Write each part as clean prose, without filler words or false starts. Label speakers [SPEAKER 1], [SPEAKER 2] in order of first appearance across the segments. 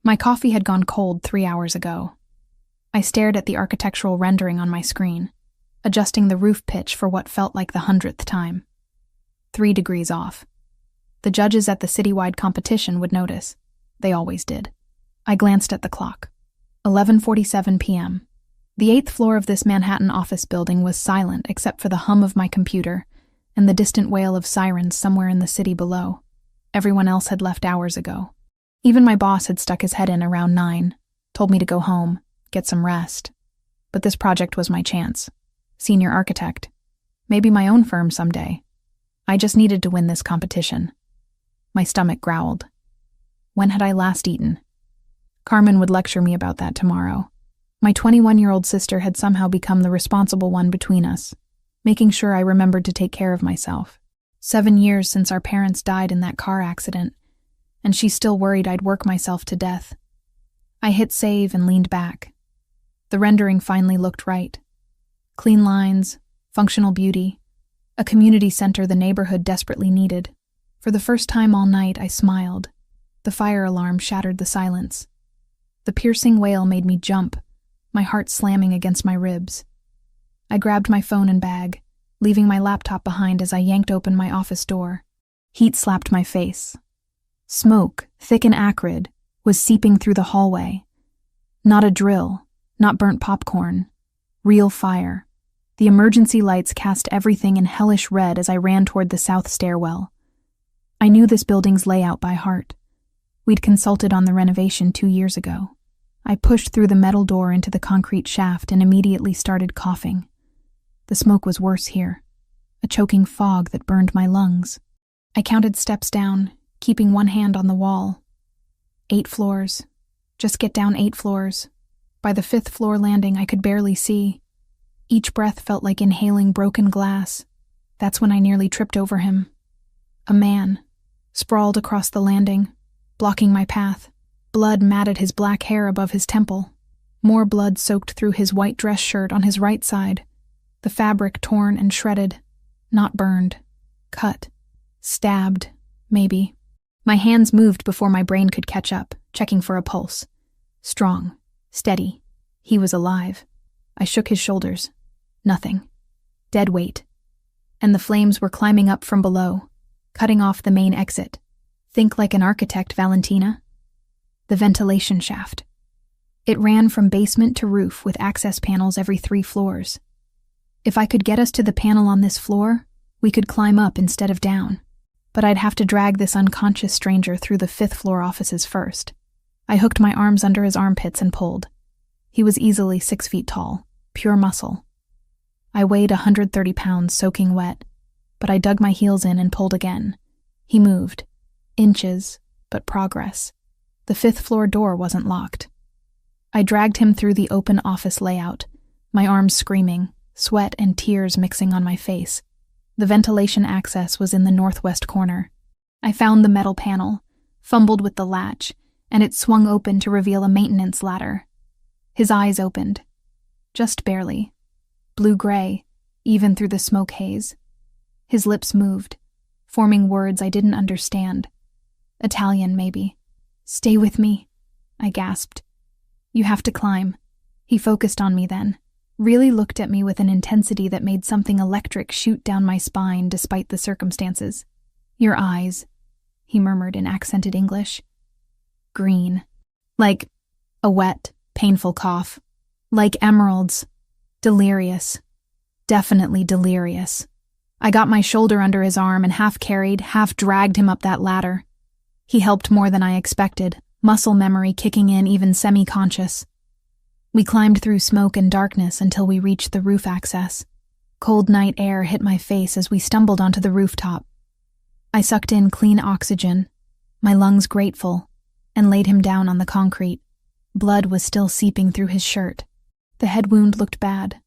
[SPEAKER 1] My coffee had gone cold 3 hours ago. I stared at the architectural rendering on my screen, adjusting the roof pitch for what felt like the 100th time. 3 degrees off. The judges at the citywide competition would notice. They always did. I glanced at the clock. 11:47 p.m. The 8th floor of this Manhattan office building was silent except for the hum of my computer and the distant wail of sirens somewhere in the city below. Everyone else had left hours ago. Even my boss had stuck his head in around 9, told me to go home, get some rest. But this project was my chance. Senior architect. Maybe my own firm someday. I just needed to win this competition. My stomach growled. When had I last eaten? Carmen would lecture me about that tomorrow. My 21-year-old sister had somehow become the responsible one between us, making sure I remembered to take care of myself. 7 years since our parents died in that car accident, and she still worried I'd work myself to death. I hit save and leaned back. The rendering finally looked right. Clean lines, functional beauty, a community center the neighborhood desperately needed. For the first time all night, I smiled. The fire alarm shattered the silence. The piercing wail made me jump, my heart slamming against my ribs. I grabbed my phone and bag, leaving my laptop behind as I yanked open my office door. Heat slapped my face. Smoke, thick and acrid, was seeping through the hallway. Not a drill, not burnt popcorn. Real fire. The emergency lights cast everything in hellish red as I ran toward the south stairwell. I knew this building's layout by heart. We'd consulted on the renovation 2 years ago. I pushed through the metal door into the concrete shaft and immediately started coughing. The smoke was worse here, a choking fog that burned my lungs. I counted steps down, keeping one hand on the wall. 8 floors. Just get down 8 floors. By the 5th floor landing, I could barely see. Each breath felt like inhaling broken glass. That's when I nearly tripped over him. A man, sprawled across the landing, blocking my path. Blood matted his black hair above his temple. More blood soaked through his white dress shirt on his right side. The fabric torn and shredded. Not burned. Cut. Stabbed, maybe. My hands moved before my brain could catch up, checking for a pulse. Strong. Steady. He was alive. I shook his shoulders. Nothing. Dead weight. And the flames were climbing up from below, cutting off the main exit. Think like an architect, Valentina. The ventilation shaft. It ran from basement to roof with access panels every 3 floors. If I could get us to the panel on this floor, we could climb up instead of down. But I'd have to drag this unconscious stranger through the 5th floor offices first. I hooked my arms under his armpits and pulled. He was easily 6 feet tall, pure muscle. I weighed 130 pounds soaking wet, but I dug my heels in and pulled again. He moved. Inches, but progress. The 5th floor door wasn't locked. I dragged him through the open office layout, my arms screaming, sweat and tears mixing on my face. The ventilation access was in the northwest corner. I found the metal panel, fumbled with the latch, and it swung open to reveal a maintenance ladder. His eyes opened. Just barely. Blue-gray, even through the smoke haze. His lips moved, forming words I didn't understand. Italian, maybe. "Stay with me," I gasped. "You have to climb." He focused on me then, really looked at me with an intensity that made something electric shoot down my spine despite the circumstances. "Your eyes," he murmured in accented English. "Green. Like a wet, painful cough. Like emeralds. Delirious. Definitely delirious." I got my shoulder under his arm and half carried, half dragged him up that ladder. He helped more than I expected, muscle memory kicking in even semi-conscious. We climbed through smoke and darkness until we reached the roof access. Cold night air hit my face as we stumbled onto the rooftop. I sucked in clean oxygen, my lungs grateful, and laid him down on the concrete. Blood was still seeping through his shirt. The head wound looked bad.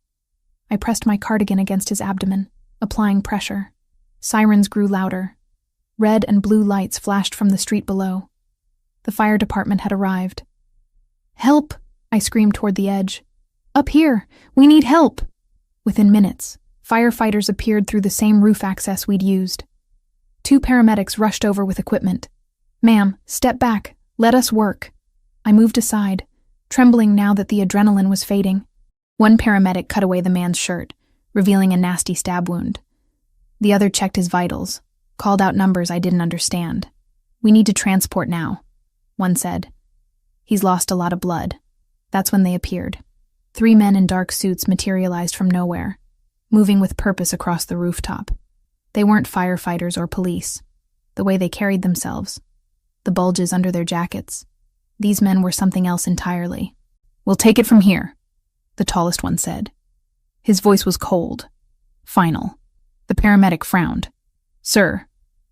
[SPEAKER 1] I pressed my cardigan against his abdomen, applying pressure. Sirens grew louder. Red and blue lights flashed from the street below. The fire department had arrived. "Help!" I screamed toward the edge. "Up here! We need help!" Within minutes, firefighters appeared through the same roof access we'd used. 2 paramedics rushed over with equipment. "Ma'am, step back. Let us work." I moved aside, trembling now that the adrenaline was fading. One paramedic cut away the man's shirt, revealing a nasty stab wound. The other checked his vitals, called out numbers I didn't understand. "We need to transport now," one said. "He's lost a lot of blood." That's when they appeared. 3 men in dark suits materialized from nowhere, moving with purpose across the rooftop. They weren't firefighters or police. The way they carried themselves, the bulges under their jackets. These men were something else entirely. "We'll take it from here," the tallest one said. His voice was cold, final. The paramedic frowned. "Sir,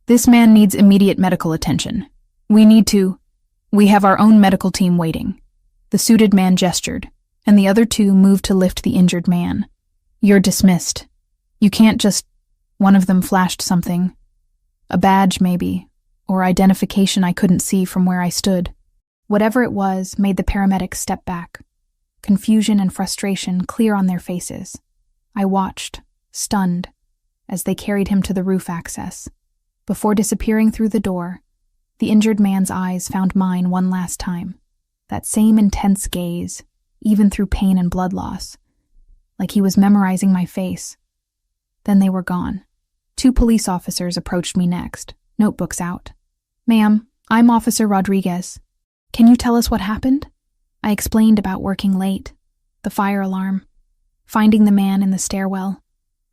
[SPEAKER 1] this man needs immediate medical attention. We have our own medical team waiting." The suited man gestured, and the other 2 moved to lift the injured man. "You're dismissed. You can't just—" One of them flashed something. A badge, maybe, or identification I couldn't see from where I stood. Whatever it was made the paramedics step back, confusion and frustration clear on their faces. I watched, stunned, as they carried him to the roof access. Before disappearing through the door, the injured man's eyes found mine one last time. That same intense gaze, even through pain and blood loss, like he was memorizing my face. Then they were gone. 2 police officers approached me next, notebooks out. "Ma'am, I'm Officer Rodriguez. Can you tell us what happened?" I explained about working late, the fire alarm, finding the man in the stairwell.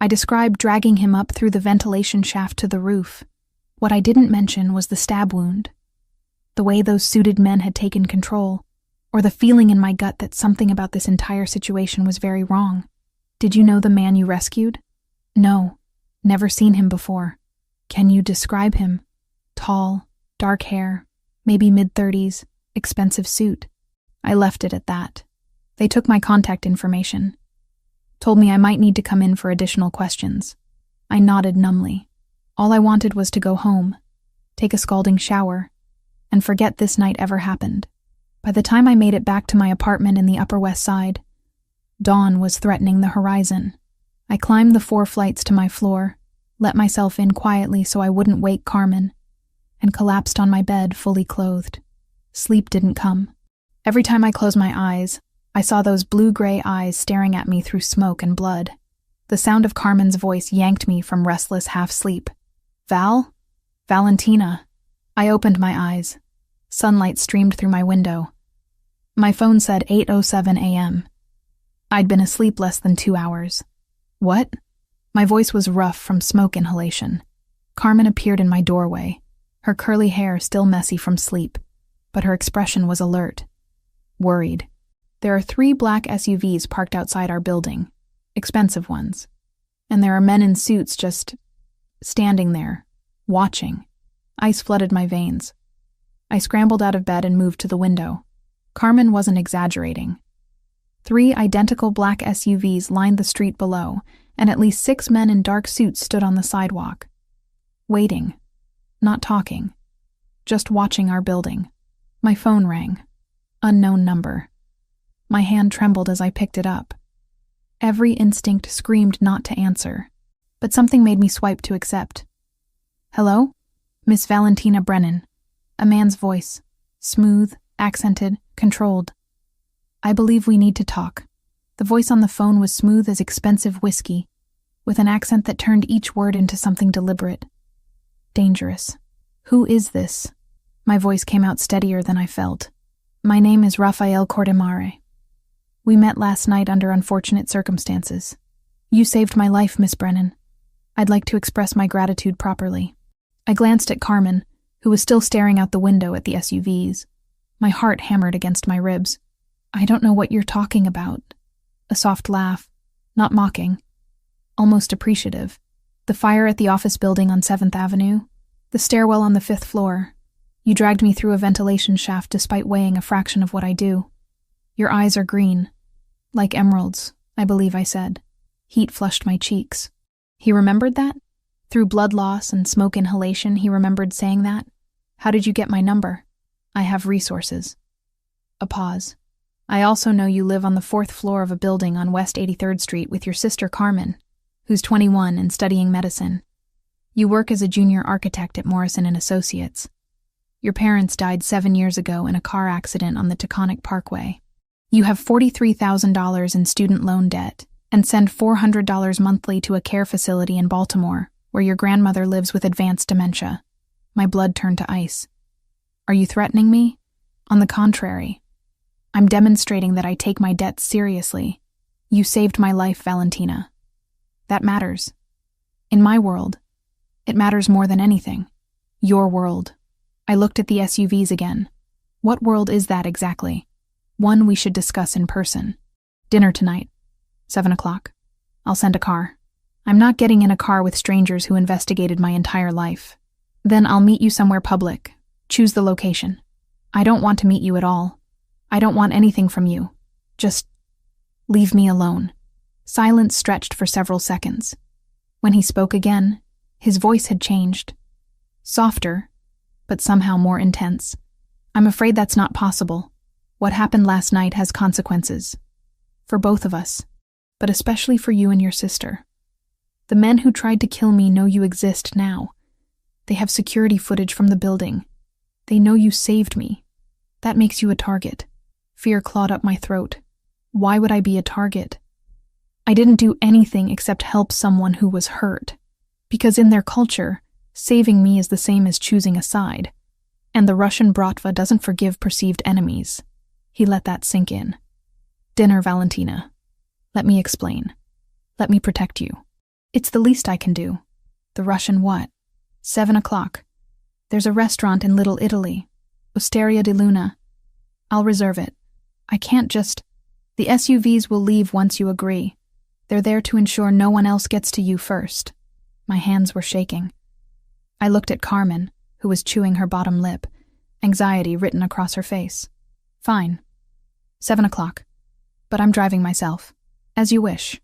[SPEAKER 1] I described dragging him up through the ventilation shaft to the roof. What I didn't mention was the stab wound, the way those suited men had taken control, or the feeling in my gut that something about this entire situation was very wrong. "Did you know the man you rescued?" "No, never seen him before." "Can you describe him?" "Tall, dark hair, maybe mid-30s, expensive suit." I left it at that. They took my contact information, told me I might need to come in for additional questions. I nodded numbly. All I wanted was to go home, take a scalding shower, and forget this night ever happened. By the time I made it back to my apartment in the Upper West Side, dawn was threatening the horizon. I climbed the 4 flights to my floor, let myself in quietly so I wouldn't wake Carmen, and collapsed on my bed fully clothed. Sleep didn't come. Every time I closed my eyes, I saw those blue-gray eyes staring at me through smoke and blood. The sound of Carmen's voice yanked me from restless half-sleep. Valentina." I opened my eyes. Sunlight streamed through my window. My phone said 8:07 a.m. I'd been asleep less than 2 hours. "What?" My voice was rough from smoke inhalation. Carmen appeared in my doorway, her curly hair still messy from sleep, but her expression was alert, worried. There are 3 black SUVs parked outside our building, expensive ones, and there are men in suits just standing there, watching. Ice flooded my veins. I scrambled out of bed and moved to the window. Carmen wasn't exaggerating. 3 identical black SUVs lined the street below, and at least 6 men in dark suits stood on the sidewalk. Waiting, not talking, just watching our building. My phone rang. Unknown number. My hand trembled as I picked it up. Every instinct screamed not to answer, but something made me swipe to accept. "Hello? Miss Valentina Brennan." A man's voice, smooth, accented, controlled. "I believe we need to talk." The voice on the phone was smooth as expensive whiskey, with an accent that turned each word into something deliberate. Dangerous. "Who is this?" My voice came out steadier than I felt. "My name is Rafael Cordemare. We met last night under unfortunate circumstances. You saved my life, Miss Brennan. I'd like to express my gratitude properly." I glanced at Carmen, who was still staring out the window at the SUVs. My heart hammered against my ribs. "I don't know what you're talking about." A soft laugh, not mocking, almost appreciative. "The fire at the office building on 7th Avenue, the stairwell on the 5th floor. You dragged me through a ventilation shaft despite weighing a fraction of what I do. Your eyes are green, like emeralds, I believe I said." Heat flushed my cheeks. He remembered that? Through blood loss and smoke inhalation, he remembered saying that? "How did you get my number?" "I have resources." A pause. "I also know you live on the 4th floor of a building on West 83rd Street with your sister Carmen, who's 21 and studying medicine. You work as a junior architect at Morrison & Associates. Your parents died 7 years ago in a car accident on the Taconic Parkway. You have $43,000 in student loan debt and send $400 monthly to a care facility in Baltimore, where your grandmother lives with advanced dementia. My blood turned to ice. Are you threatening me? On the contrary. I'm demonstrating that I take my debts seriously. You saved my life, Valentina. That matters. In my world, it matters more than anything. Your world. I looked at the SUVs again. What world is that exactly? One we should discuss in person. Dinner tonight. 7 o'clock. I'll send a car. I'm not getting in a car with strangers who investigated my entire life. Then I'll meet you somewhere public. Choose the location. I don't want to meet you at all. I don't want anything from you. Just leave me alone. Silence stretched for several seconds. When he spoke again, his voice had changed. Softer, but somehow more intense. I'm afraid that's not possible. What happened last night has consequences. For both of us, but especially for you and your sister. The men who tried to kill me know you exist now. They have security footage from the building. They know you saved me. That makes you a target. Fear clawed up my throat. Why would I be a target? I didn't do anything except help someone who was hurt. Because in their culture, saving me is the same as choosing a side. And the Russian bratva doesn't forgive perceived enemies. He let that sink in. Dinner, Valentina. Let me explain. Let me protect you. It's the least I can do. The Russian what? 7 o'clock. There's a restaurant in Little Italy. Osteria di Luna. I'll reserve it. I can't just... The SUVs will leave once you agree. They're there to ensure no one else gets to you first. My hands were shaking. I looked at Carmen, who was chewing her bottom lip, anxiety written across her face. Fine. 7 o'clock. But I'm driving myself. As you wish.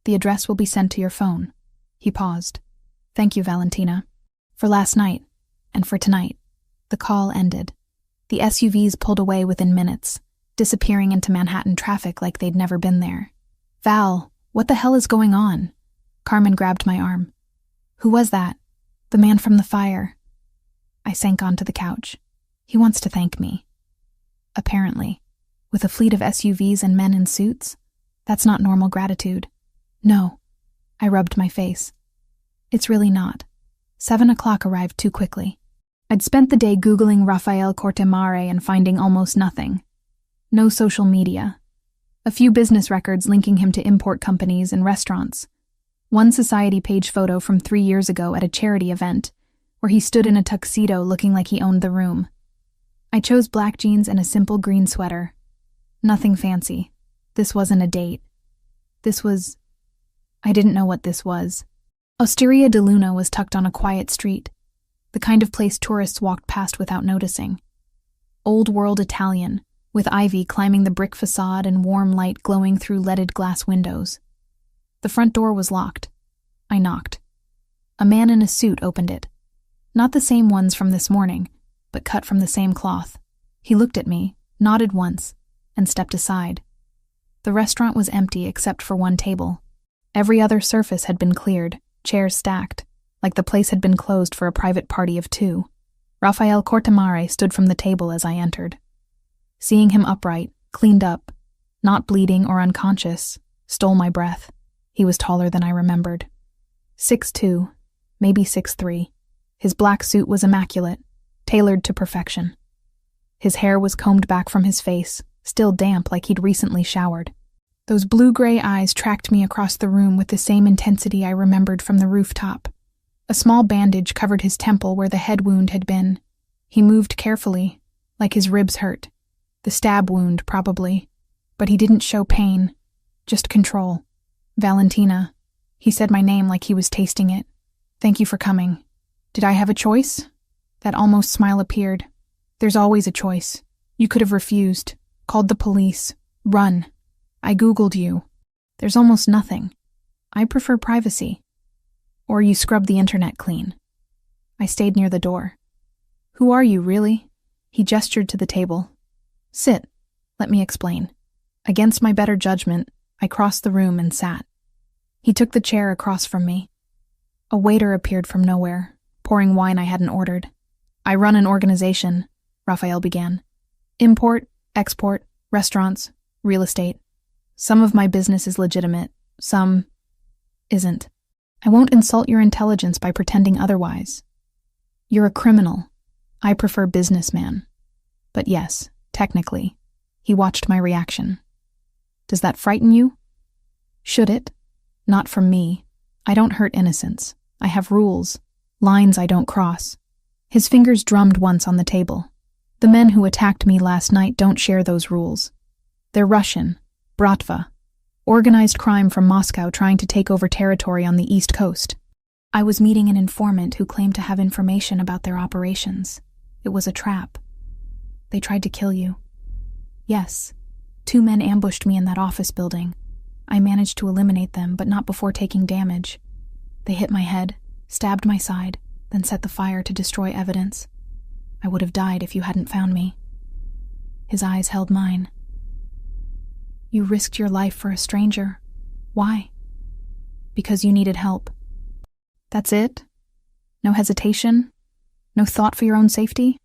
[SPEAKER 1] The address will be sent to your phone. He paused. Thank you, Valentina. For last night, and for tonight. The call ended. The SUVs pulled away within minutes, disappearing into Manhattan traffic like they'd never been there. Val, what the hell is going on? Carmen grabbed my arm. Who was that? The man from the fire. I sank onto the couch. He wants to thank me. Apparently. With a fleet of SUVs and men in suits? That's not normal gratitude. No. I rubbed my face. It's really not. 7 o'clock arrived too quickly. I'd spent the day Googling Rafael Cortemare and finding almost nothing. No social media. A few business records linking him to import companies and restaurants. One society page photo from 3 years ago at a charity event, where he stood in a tuxedo looking like he owned the room. I chose black jeans and a simple green sweater. Nothing fancy. This wasn't a date. This was... I didn't know what this was. Osteria di Luna was tucked on a quiet street, the kind of place tourists walked past without noticing. Old-world Italian, with ivy climbing the brick facade and warm light glowing through leaded glass windows. The front door was locked. I knocked. A man in a suit opened it. Not the same ones from this morning, but cut from the same cloth. He looked at me, nodded once, and stepped aside. The restaurant was empty except for one table. Every other surface had been cleared, chairs stacked, like the place had been closed for a private party of 2. Rafael Cortemare stood from the table as I entered. Seeing him upright, cleaned up, not bleeding or unconscious, stole my breath. He was taller than I remembered. 6'2", maybe 6'3". His black suit was immaculate, tailored to perfection. His hair was combed back from his face, still damp like he'd recently showered. Those blue-gray eyes tracked me across the room with the same intensity I remembered from the rooftop. A small bandage covered his temple where the head wound had been. He moved carefully, like his ribs hurt. The stab wound, probably. But he didn't show pain, just control. Valentina. He said my name like he was tasting it. Thank you for coming. Did I have a choice? That almost smile appeared. There's always a choice. You could have refused, called the police, run. I Googled you. There's almost nothing. I prefer privacy. Or you scrub the internet clean. I stayed near the door. Who are you, really? He gestured to the table. Sit. Let me explain. Against my better judgment, I crossed the room and sat. He took the chair across from me. A waiter appeared from nowhere, pouring wine I hadn't ordered. I run an organization, Raphael began. Import, export, restaurants, real estate. Some of my business is legitimate, some isn't. I won't insult your intelligence by pretending otherwise. You're a criminal. I prefer businessman. But yes, technically. He watched my reaction. Does that frighten you? Should it? Not from me. I don't hurt innocents. I have rules, lines I don't cross. His fingers drummed once on the table. The men who attacked me last night don't share those rules. They're Russian, Bratva, organized crime from Moscow trying to take over territory on the East Coast. I was meeting an informant who claimed to have information about their operations. It was a trap. They tried to kill you. Yes, 2 men ambushed me in that office building. I managed to eliminate them, but not before taking damage. They hit my head, stabbed my side, then set the fire to destroy evidence. I would have died if you hadn't found me. His eyes held mine. You risked your life for a stranger. Why? Because you needed help. That's it? No hesitation? No thought for your own safety?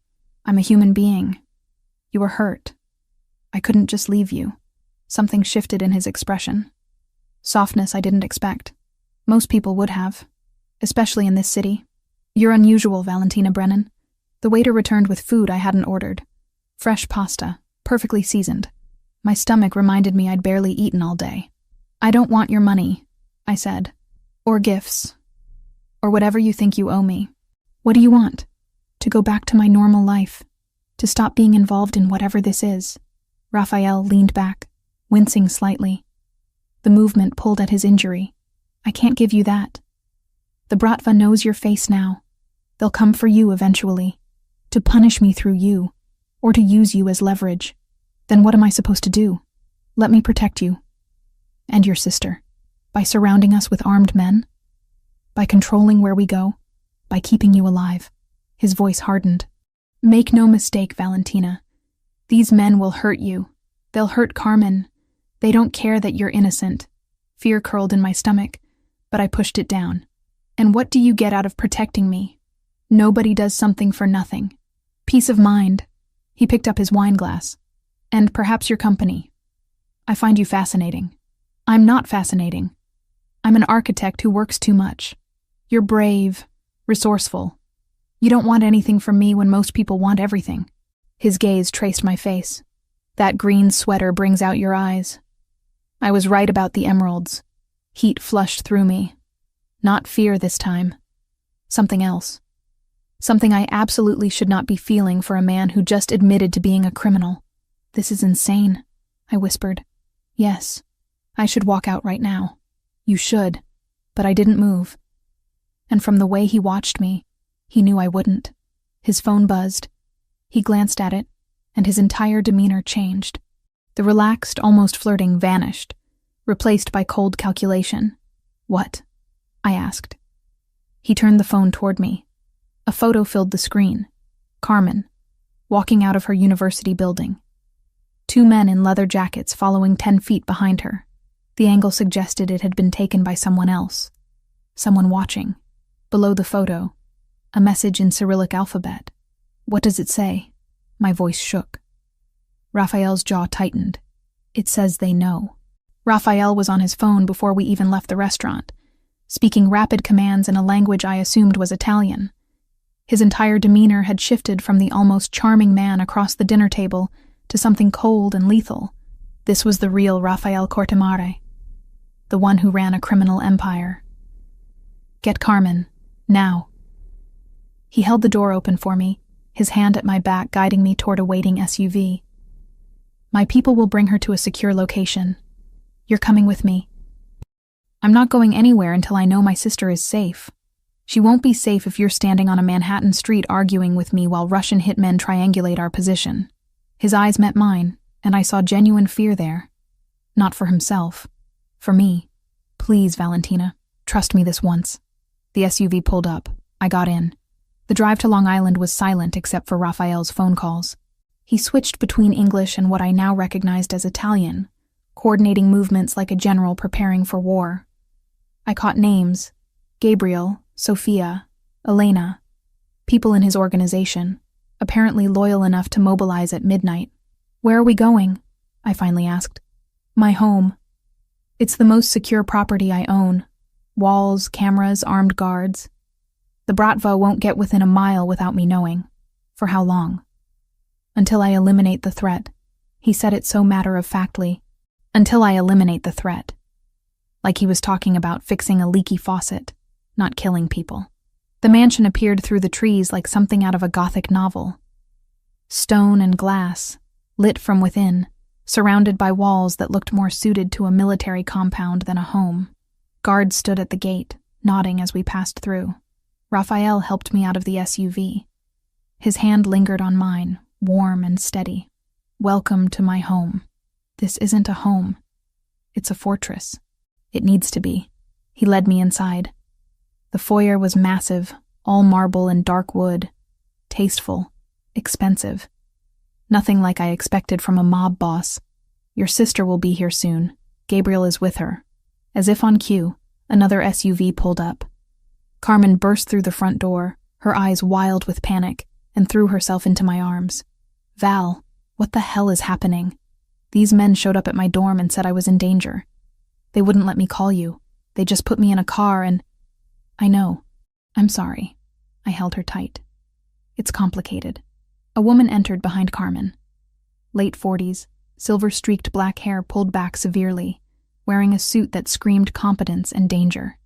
[SPEAKER 1] I'm a human being. You were hurt. I couldn't just leave you. Something shifted in his expression. Softness I didn't expect. Most people would have, especially in this city. You're unusual, Valentina Brennan. The waiter returned with food I hadn't ordered. Fresh pasta, perfectly seasoned. My stomach reminded me I'd barely eaten all day. I don't want your money, I said. Or gifts. Or whatever you think you owe me. What do you want? To go back to my normal life. To stop being involved in whatever this is. Raphael leaned back, wincing slightly. The movement pulled at his injury. I can't give you that. The Bratva knows your face now. They'll come for you eventually. To punish me through you. Or to use you as leverage. Then what am I supposed to do? Let me protect you. And your sister. By surrounding us with armed men? By controlling where we go? By keeping you alive? His voice hardened. Make no mistake, Valentina. These men will hurt you. They'll hurt Carmen. They don't care that you're innocent. Fear curled in my stomach, but I pushed it down. And what do you get out of protecting me? Nobody does something for nothing. Peace of mind. He picked up his wine glass. And perhaps your company. I find you fascinating. I'm not fascinating. I'm an architect who works too much. You're brave, resourceful. You don't want anything from me when most people want everything. His gaze traced my face. That green sweater brings out your eyes. I was right about the emeralds. Heat flushed through me. Not fear this time. Something else. Something I absolutely should not be feeling for a man who just admitted to being a criminal. This is insane, I whispered. Yes, I should walk out right now. You should, but I didn't move. And from the way he watched me, he knew I wouldn't. His phone buzzed. He glanced at it, and his entire demeanor changed. The relaxed, almost flirting vanished, replaced by cold calculation. What? I asked. He turned the phone toward me. A photo filled the screen. Carmen, walking out of her university building. 2 men in leather jackets following 10 feet behind her. The angle suggested it had been taken by someone else. Someone watching. Below the photo, a message in Cyrillic alphabet. What does it say? My voice shook. Raphael's jaw tightened. It says they know. Raphael was on his phone before we even left the restaurant, speaking rapid commands in a language I assumed was Italian. His entire demeanor had shifted from the almost charming man across the dinner table to something cold and lethal. This was the real Raphael Cortemare, the one who ran a criminal empire. Get Carmen, now. He held the door open for me, his hand at my back guiding me toward a waiting SUV. My people will bring her to a secure location. You're coming with me. I'm not going anywhere until I know my sister is safe. She won't be safe if you're standing on a Manhattan street arguing with me while Russian hitmen triangulate our position. His eyes met mine, and I saw genuine fear there. Not for himself. For me. Please, Valentina, trust me this once. The SUV pulled up. I got in. The drive to Long Island was silent except for Raphael's phone calls. He switched between English and what I now recognized as Italian, coordinating movements like a general preparing for war. I caught names: Gabriel, Sophia, Elena, people in his organization, apparently loyal enough to mobilize at midnight. "Where are we going?" I finally asked. "My home. It's the most secure property I own. Walls, cameras, armed guards. The Bratva won't get within a mile without me knowing. For how long?" "Until I eliminate the threat." He said it so matter-of-factly. "Until I eliminate the threat." Like he was talking about fixing a leaky faucet, not killing people. The mansion appeared through the trees like something out of a Gothic novel. Stone and glass, lit from within, surrounded by walls that looked more suited to a military compound than a home. Guards stood at the gate, nodding as we passed through. Raphael helped me out of the SUV. His hand lingered on mine, warm and steady. "Welcome to my home. This isn't a home. It's a fortress. It needs to be." He led me inside. The foyer was massive, all marble and dark wood. Tasteful. Expensive. Nothing like I expected from a mob boss. "Your sister will be here soon. Gabriel is with her." As if on cue, another SUV pulled up. Carmen burst through the front door, her eyes wild with panic, and threw herself into my arms. "Val, what the hell is happening? These men showed up at my dorm and said I was in danger. They wouldn't let me call you. They just put me in a car and—" "I know. I'm sorry." I held her tight. "It's complicated." A woman entered behind Carmen. Late 40s, silver-streaked black hair pulled back severely, wearing a suit that screamed competence and danger.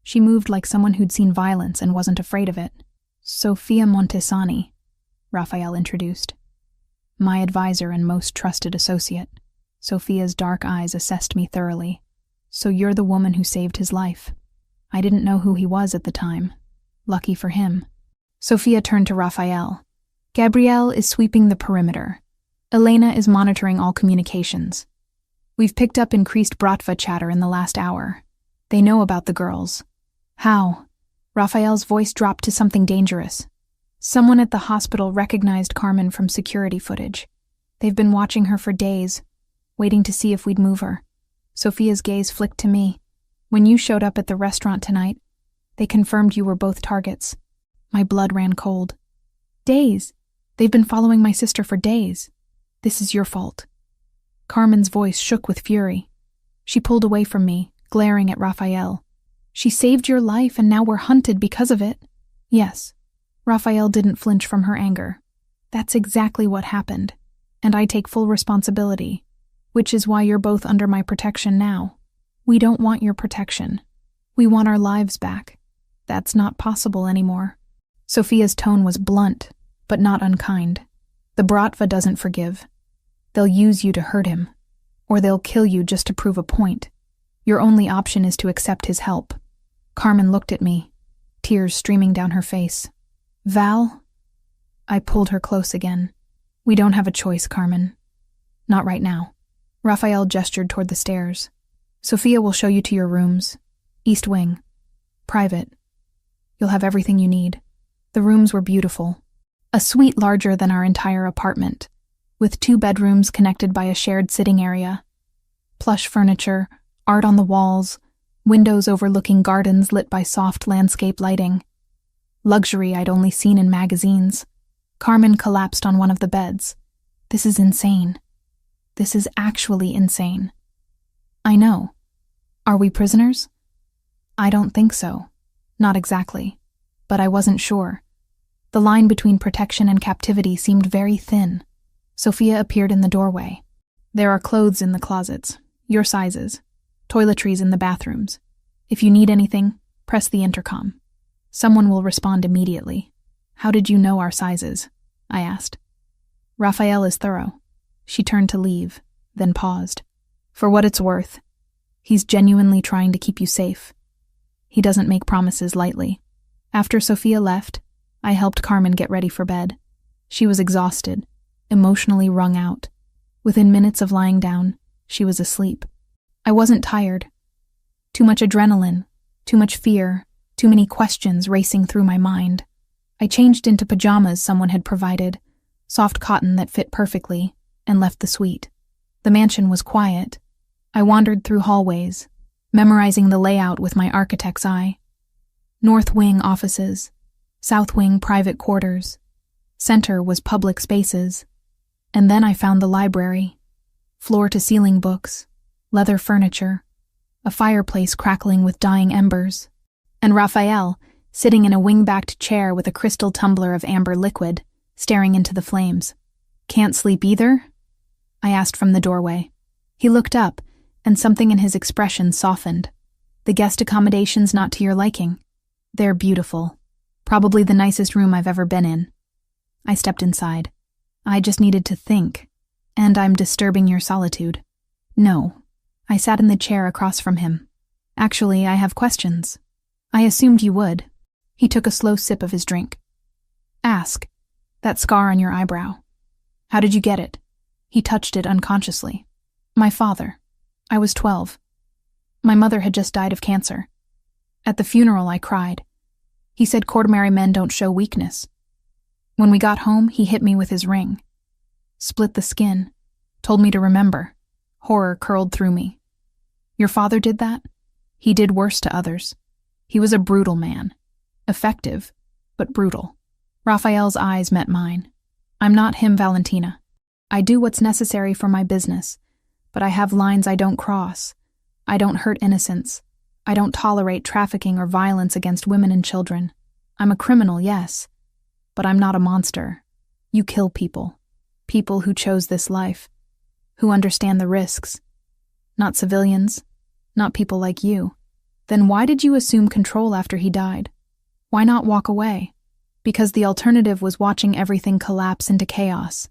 [SPEAKER 1] She moved like someone who'd seen violence and wasn't afraid of it. "Sofia Montesani," Raphael introduced. "My advisor and most trusted associate." Sophia's dark eyes assessed me thoroughly. "So you're the woman who saved his life." I didn't know who he was at the time. Lucky for him. Sophia turned to Raphael. "Gabrielle is sweeping the perimeter. Elena is monitoring all communications. We've picked up increased Bratva chatter in the last hour. They know about the girls." "How?" Raphael's voice dropped to something dangerous. "Someone at the hospital recognized Carmen from security footage. They've been watching her for days, waiting to see if we'd move her." Sophia's gaze flicked to me. "When you showed up at the restaurant tonight, they confirmed you were both targets." My blood ran cold. "Days? They've been following my sister for days. This is your fault." Carmen's voice shook with fury. She pulled away from me, glaring at Raphael. "She saved your life and now we're hunted because of it." "Yes." Raphael didn't flinch from her anger. "That's exactly what happened, and I take full responsibility, which is why you're both under my protection now. We don't want your protection. We want our lives back. That's not possible anymore." Sophia's tone was blunt, but not unkind. "The Bratva doesn't forgive. They'll use you to hurt him, or they'll kill you just to prove a point. Your only option is to accept his help." Carmen looked at me, tears streaming down her face. "Val?" I pulled her close again. "We don't have a choice, Carmen. Not right now." Raphael gestured toward the stairs. "Sophia will show you to your rooms. East Wing. Private. You'll have everything you need." The rooms were beautiful. A suite larger than our entire apartment, with 2 bedrooms connected by a shared sitting area. Plush furniture, art on the walls, windows overlooking gardens lit by soft landscape lighting. Luxury I'd only seen in magazines. Carmen collapsed on one of the beds. "This is insane. This is actually insane." "I know. Are we prisoners?" "I don't think so. Not exactly. But I wasn't sure. The line between protection and captivity seemed very thin." Sophia appeared in the doorway. "There are clothes in the closets, your sizes, toiletries in the bathrooms. If you need anything, press the intercom. Someone will respond immediately." "How did you know our sizes?" I asked. "Raphael is thorough." She turned to leave, then paused. "For what it's worth, he's genuinely trying to keep you safe. He doesn't make promises lightly." After Sophia left, I helped Carmen get ready for bed. She was exhausted, emotionally wrung out. Within minutes of lying down, she was asleep. I wasn't tired. Too much adrenaline, too much fear, too many questions racing through my mind. I changed into pajamas someone had provided, soft cotton that fit perfectly, and left the suite. The mansion was quiet. I wandered through hallways, memorizing the layout with my architect's eye. North wing offices, south wing private quarters, Center was public spaces. And then I found the library. Floor-to-ceiling books, leather furniture, a fireplace crackling with dying embers, and Raphael, sitting in a wing-backed chair with a crystal tumbler of amber liquid, staring into the flames. "Can't sleep either?" I asked from the doorway. He looked up, and something in his expression softened. "The guest accommodation's not to your liking." "They're beautiful. Probably the nicest room I've ever been in." I stepped inside. "I just needed to think. And I'm disturbing your solitude." "No." I sat in the chair across from him. "Actually, I have questions." "I assumed you would." He took a slow sip of his drink. "Ask. That scar on your eyebrow. How did you get it?" He touched it unconsciously. "My father. I was 12. My mother had just died of cancer. At the funeral, I cried. He said courtmary men don't show weakness. When we got home, he hit me with his ring. Split the skin. Told me to remember. Horror curled through me. Your father did that? He did worse to others. He was a brutal man. Effective, but brutal." Raphael's eyes met mine. "I'm not him, Valentina. I do what's necessary for my business, but I have lines I don't cross. I don't hurt innocents. I don't tolerate trafficking or violence against women and children. I'm a criminal, yes, but I'm not a monster. You kill people. People who chose this life, who understand the risks. Not civilians, not people like you. Then why did you assume control after he died? Why not walk away? Because the alternative was watching everything collapse into chaos.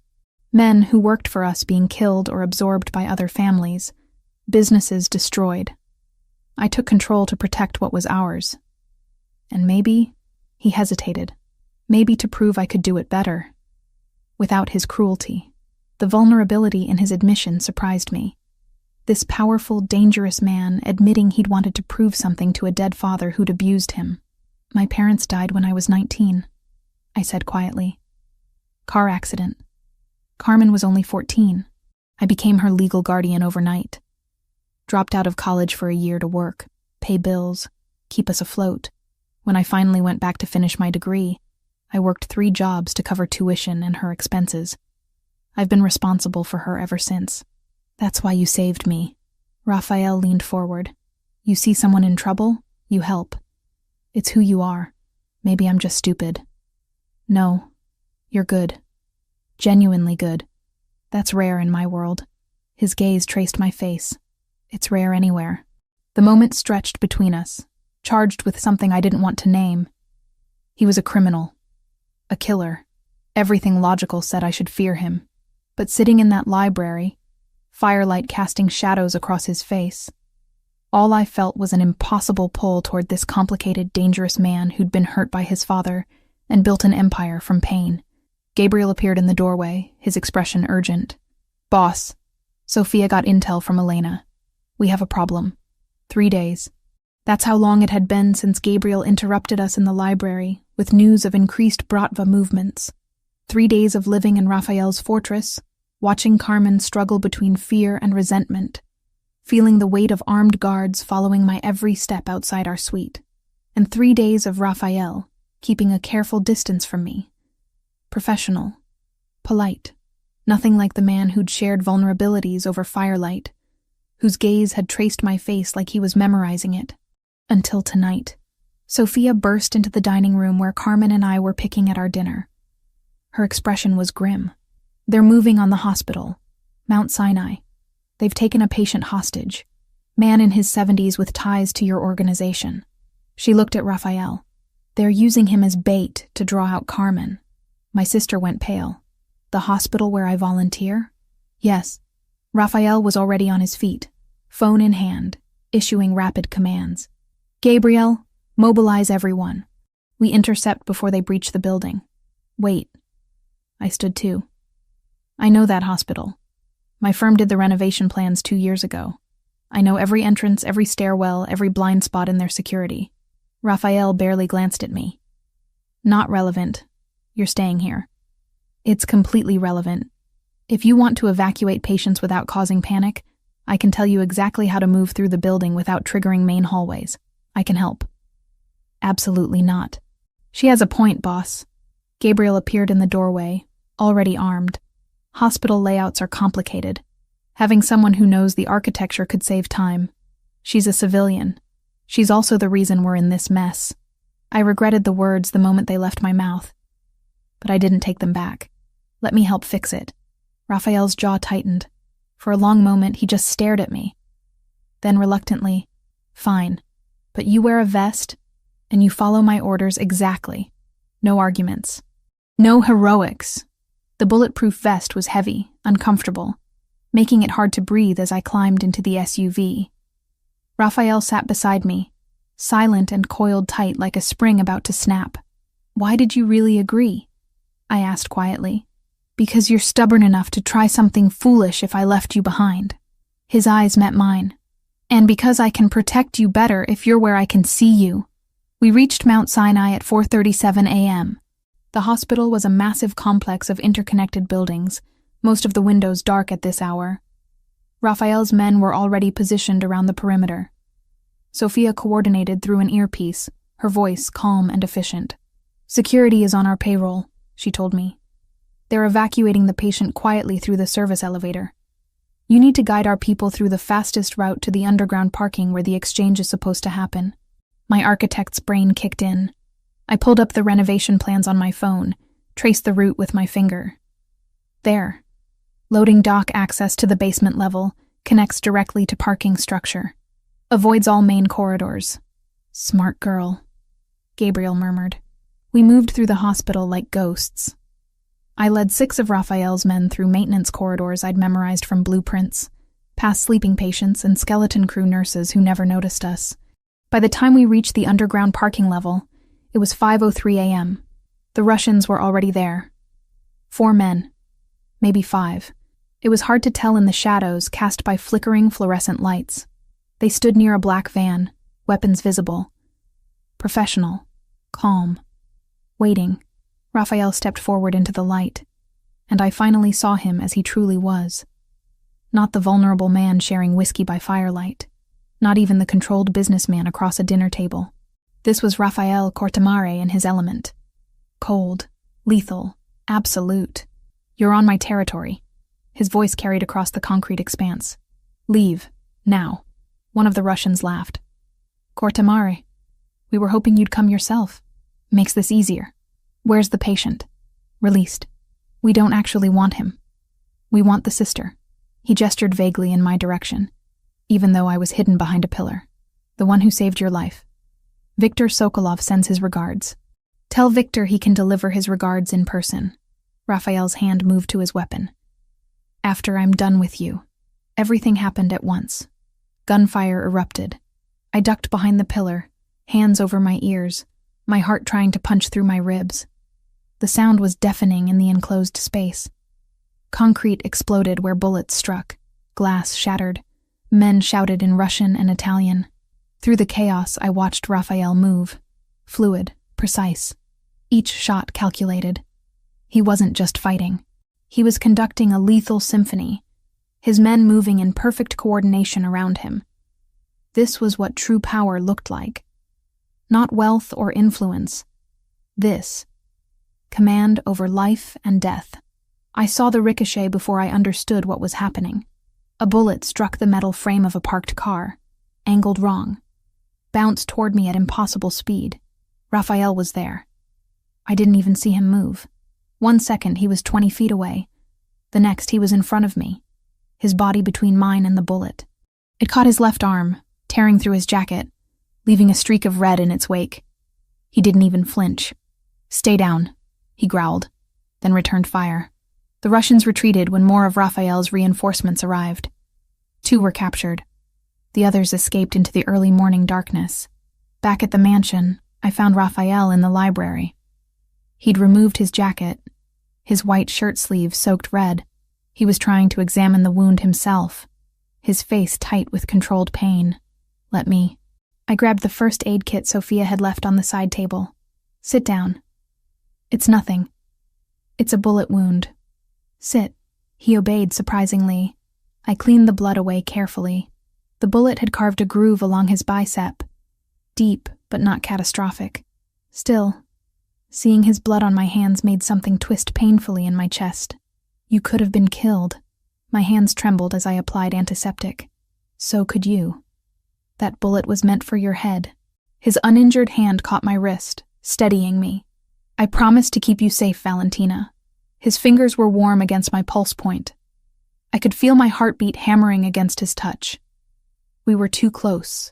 [SPEAKER 1] Men who worked for us being killed or absorbed by other families. Businesses destroyed. I took control to protect what was ours. And maybe," he hesitated, "maybe to prove I could do it better. Without his cruelty." The vulnerability in his admission surprised me. This powerful, dangerous man admitting he'd wanted to prove something to a dead father who'd abused him. "My parents died when I was 19, I said quietly. "Car accident. Carmen was only 14. I became her legal guardian overnight. Dropped out of college for a year to work, pay bills, keep us afloat. When I finally went back to finish my degree, I worked 3 jobs to cover tuition and her expenses. I've been responsible for her ever since." "That's why you saved me." Raphael leaned forward. "You see someone in trouble, you help. It's who you are. Maybe I'm just stupid." "No, you're good. Genuinely good. That's rare in my world." His gaze traced my face. "It's rare anywhere." The moment stretched between us, charged with something I didn't want to name. He was a criminal. A killer. Everything logical said I should fear him. But sitting in that library, firelight casting shadows across his face, all I felt was an impossible pull toward this complicated, dangerous man who'd been hurt by his father and built an empire from pain. Gabriel appeared in the doorway, his expression urgent. "Boss, Sophia got intel from Elena. We have a problem. 3 days." That's how long it had been since Gabriel interrupted us in the library with news of increased Bratva movements. 3 days of living in Raphael's fortress, watching Carmen struggle between fear and resentment, feeling the weight of armed guards following my every step outside our suite, and 3 days of Raphael keeping a careful distance from me. Professional, polite, nothing like the man who'd shared vulnerabilities over firelight, whose gaze had traced my face like he was memorizing it. Until tonight. Sophia burst into the dining room where Carmen and I were picking at our dinner. Her expression was grim. "They're moving on the hospital. Mount Sinai. They've taken a patient hostage. Man in his 70s with ties to your organization." She looked at Raphael. "They're using him as bait to draw out Carmen." My sister went pale. "The hospital where I volunteer?" "Yes." Raphael was already on his feet, phone in hand, issuing rapid commands. "Gabriel, mobilize everyone. We intercept before they breach the building." "Wait." I stood too. "I know that hospital. My firm did the renovation plans 2 years ago. I know every entrance, every stairwell, every blind spot in their security." Raphael barely glanced at me. "Not relevant. You're staying here." "It's completely relevant. If you want to evacuate patients without causing panic, I can tell you exactly how to move through the building without triggering main hallways. I can help." "Absolutely not." "She has a point, boss." Gabriel appeared in the doorway, already armed. Hospital layouts are complicated. Having someone who knows the architecture could save time. She's a civilian. She's also the reason we're in this mess. I regretted the words the moment they left my mouth. But I didn't take them back. Let me help fix it. Raphael's jaw tightened. For a long moment, he just stared at me. Then reluctantly, fine, but you wear a vest, and you follow my orders exactly. No arguments. No heroics. The bulletproof vest was heavy, uncomfortable, making it hard to breathe as I climbed into the SUV. Raphael sat beside me, silent and coiled tight like a spring about to snap. Why did you really agree? I asked quietly. Because you're stubborn enough to try something foolish if I left you behind. His eyes met mine. And because I can protect you better if you're where I can see you. We reached Mount Sinai at 4:37 a.m. The hospital was a massive complex of interconnected buildings, most of the windows dark at this hour. Raphael's men were already positioned around the perimeter. Sophia coordinated through an earpiece, her voice calm and efficient. Security is on our payroll, she told me. They're evacuating the patient quietly through the service elevator. You need to guide our people through the fastest route to the underground parking where the exchange is supposed to happen. My architect's brain kicked in. I pulled up the renovation plans on my phone, traced the route with my finger. There. Loading dock access to the basement level, connects directly to parking structure. Avoids all main corridors. Smart girl, Gabriel murmured. We moved through the hospital like ghosts. I led 6 of Raphael's men through maintenance corridors I'd memorized from blueprints, past sleeping patients and skeleton crew nurses who never noticed us. By the time we reached the underground parking level, it was 5:03 a.m. The Russians were already there. 4 men. Maybe 5. It was hard to tell in the shadows cast by flickering fluorescent lights. They stood near a black van, weapons visible. Professional. Calm. Waiting. Raphael stepped forward into the light, and I finally saw him as he truly was. Not the vulnerable man sharing whiskey by firelight. Not even the controlled businessman across a dinner table. This was Raphael Cortamare in his element. Cold, lethal, absolute. You're on my territory. His voice carried across the concrete expanse. Leave, now. One of the Russians laughed. Cortamare, we were hoping you'd come yourself. Makes this easier. Where's the patient? Released. We don't actually want him. We want the sister. He gestured vaguely in my direction, even though I was hidden behind a pillar. The one who saved your life. Viktor Sokolov sends his regards. Tell Viktor he can deliver his regards in person. Raphael's hand moved to his weapon. After I'm done with you. Everything happened at once. Gunfire erupted. I ducked behind the pillar, hands over my ears, my heart trying to punch through my ribs. The sound was deafening in the enclosed space. Concrete exploded where bullets struck. Glass shattered. Men shouted in Russian and Italian. Through the chaos, I watched Raphael move. Fluid, precise. Each shot calculated. He wasn't just fighting. He was conducting a lethal symphony, his men moving in perfect coordination around him. This was what true power looked like. Not wealth or influence. This. Command over life and death. I saw the ricochet before I understood what was happening. A bullet struck the metal frame of a parked car, angled wrong, bounced toward me at impossible speed. Raphael was there. I didn't even see him move. 1 second he was 20 feet away. The next he was in front of me, his body between mine and the bullet. It caught his left arm, tearing through his jacket, leaving a streak of red in its wake. He didn't even flinch. Stay down, he growled, then returned fire. The Russians retreated when more of Raphael's reinforcements arrived. 2 were captured. The others escaped into the early morning darkness. Back at the mansion, I found Raphael in the library. He'd removed his jacket, his white shirt sleeves soaked red. He was trying to examine the wound himself, his face tight with controlled pain. Let me. I grabbed the first aid kit Sophia had left on the side table. Sit down. It's nothing. It's a bullet wound. Sit. He obeyed surprisingly. I cleaned the blood away carefully. The bullet had carved a groove along his bicep. Deep, but not catastrophic. Still, Seeing his blood on my hands made something twist painfully in my chest. You could have been killed. My hands trembled as I applied antiseptic. So could you. That bullet was meant for your head. His uninjured hand caught my wrist, steadying me. I promised to keep you safe, Valentina. His fingers were warm against my pulse point. I could feel my heartbeat hammering against his touch. We were too close.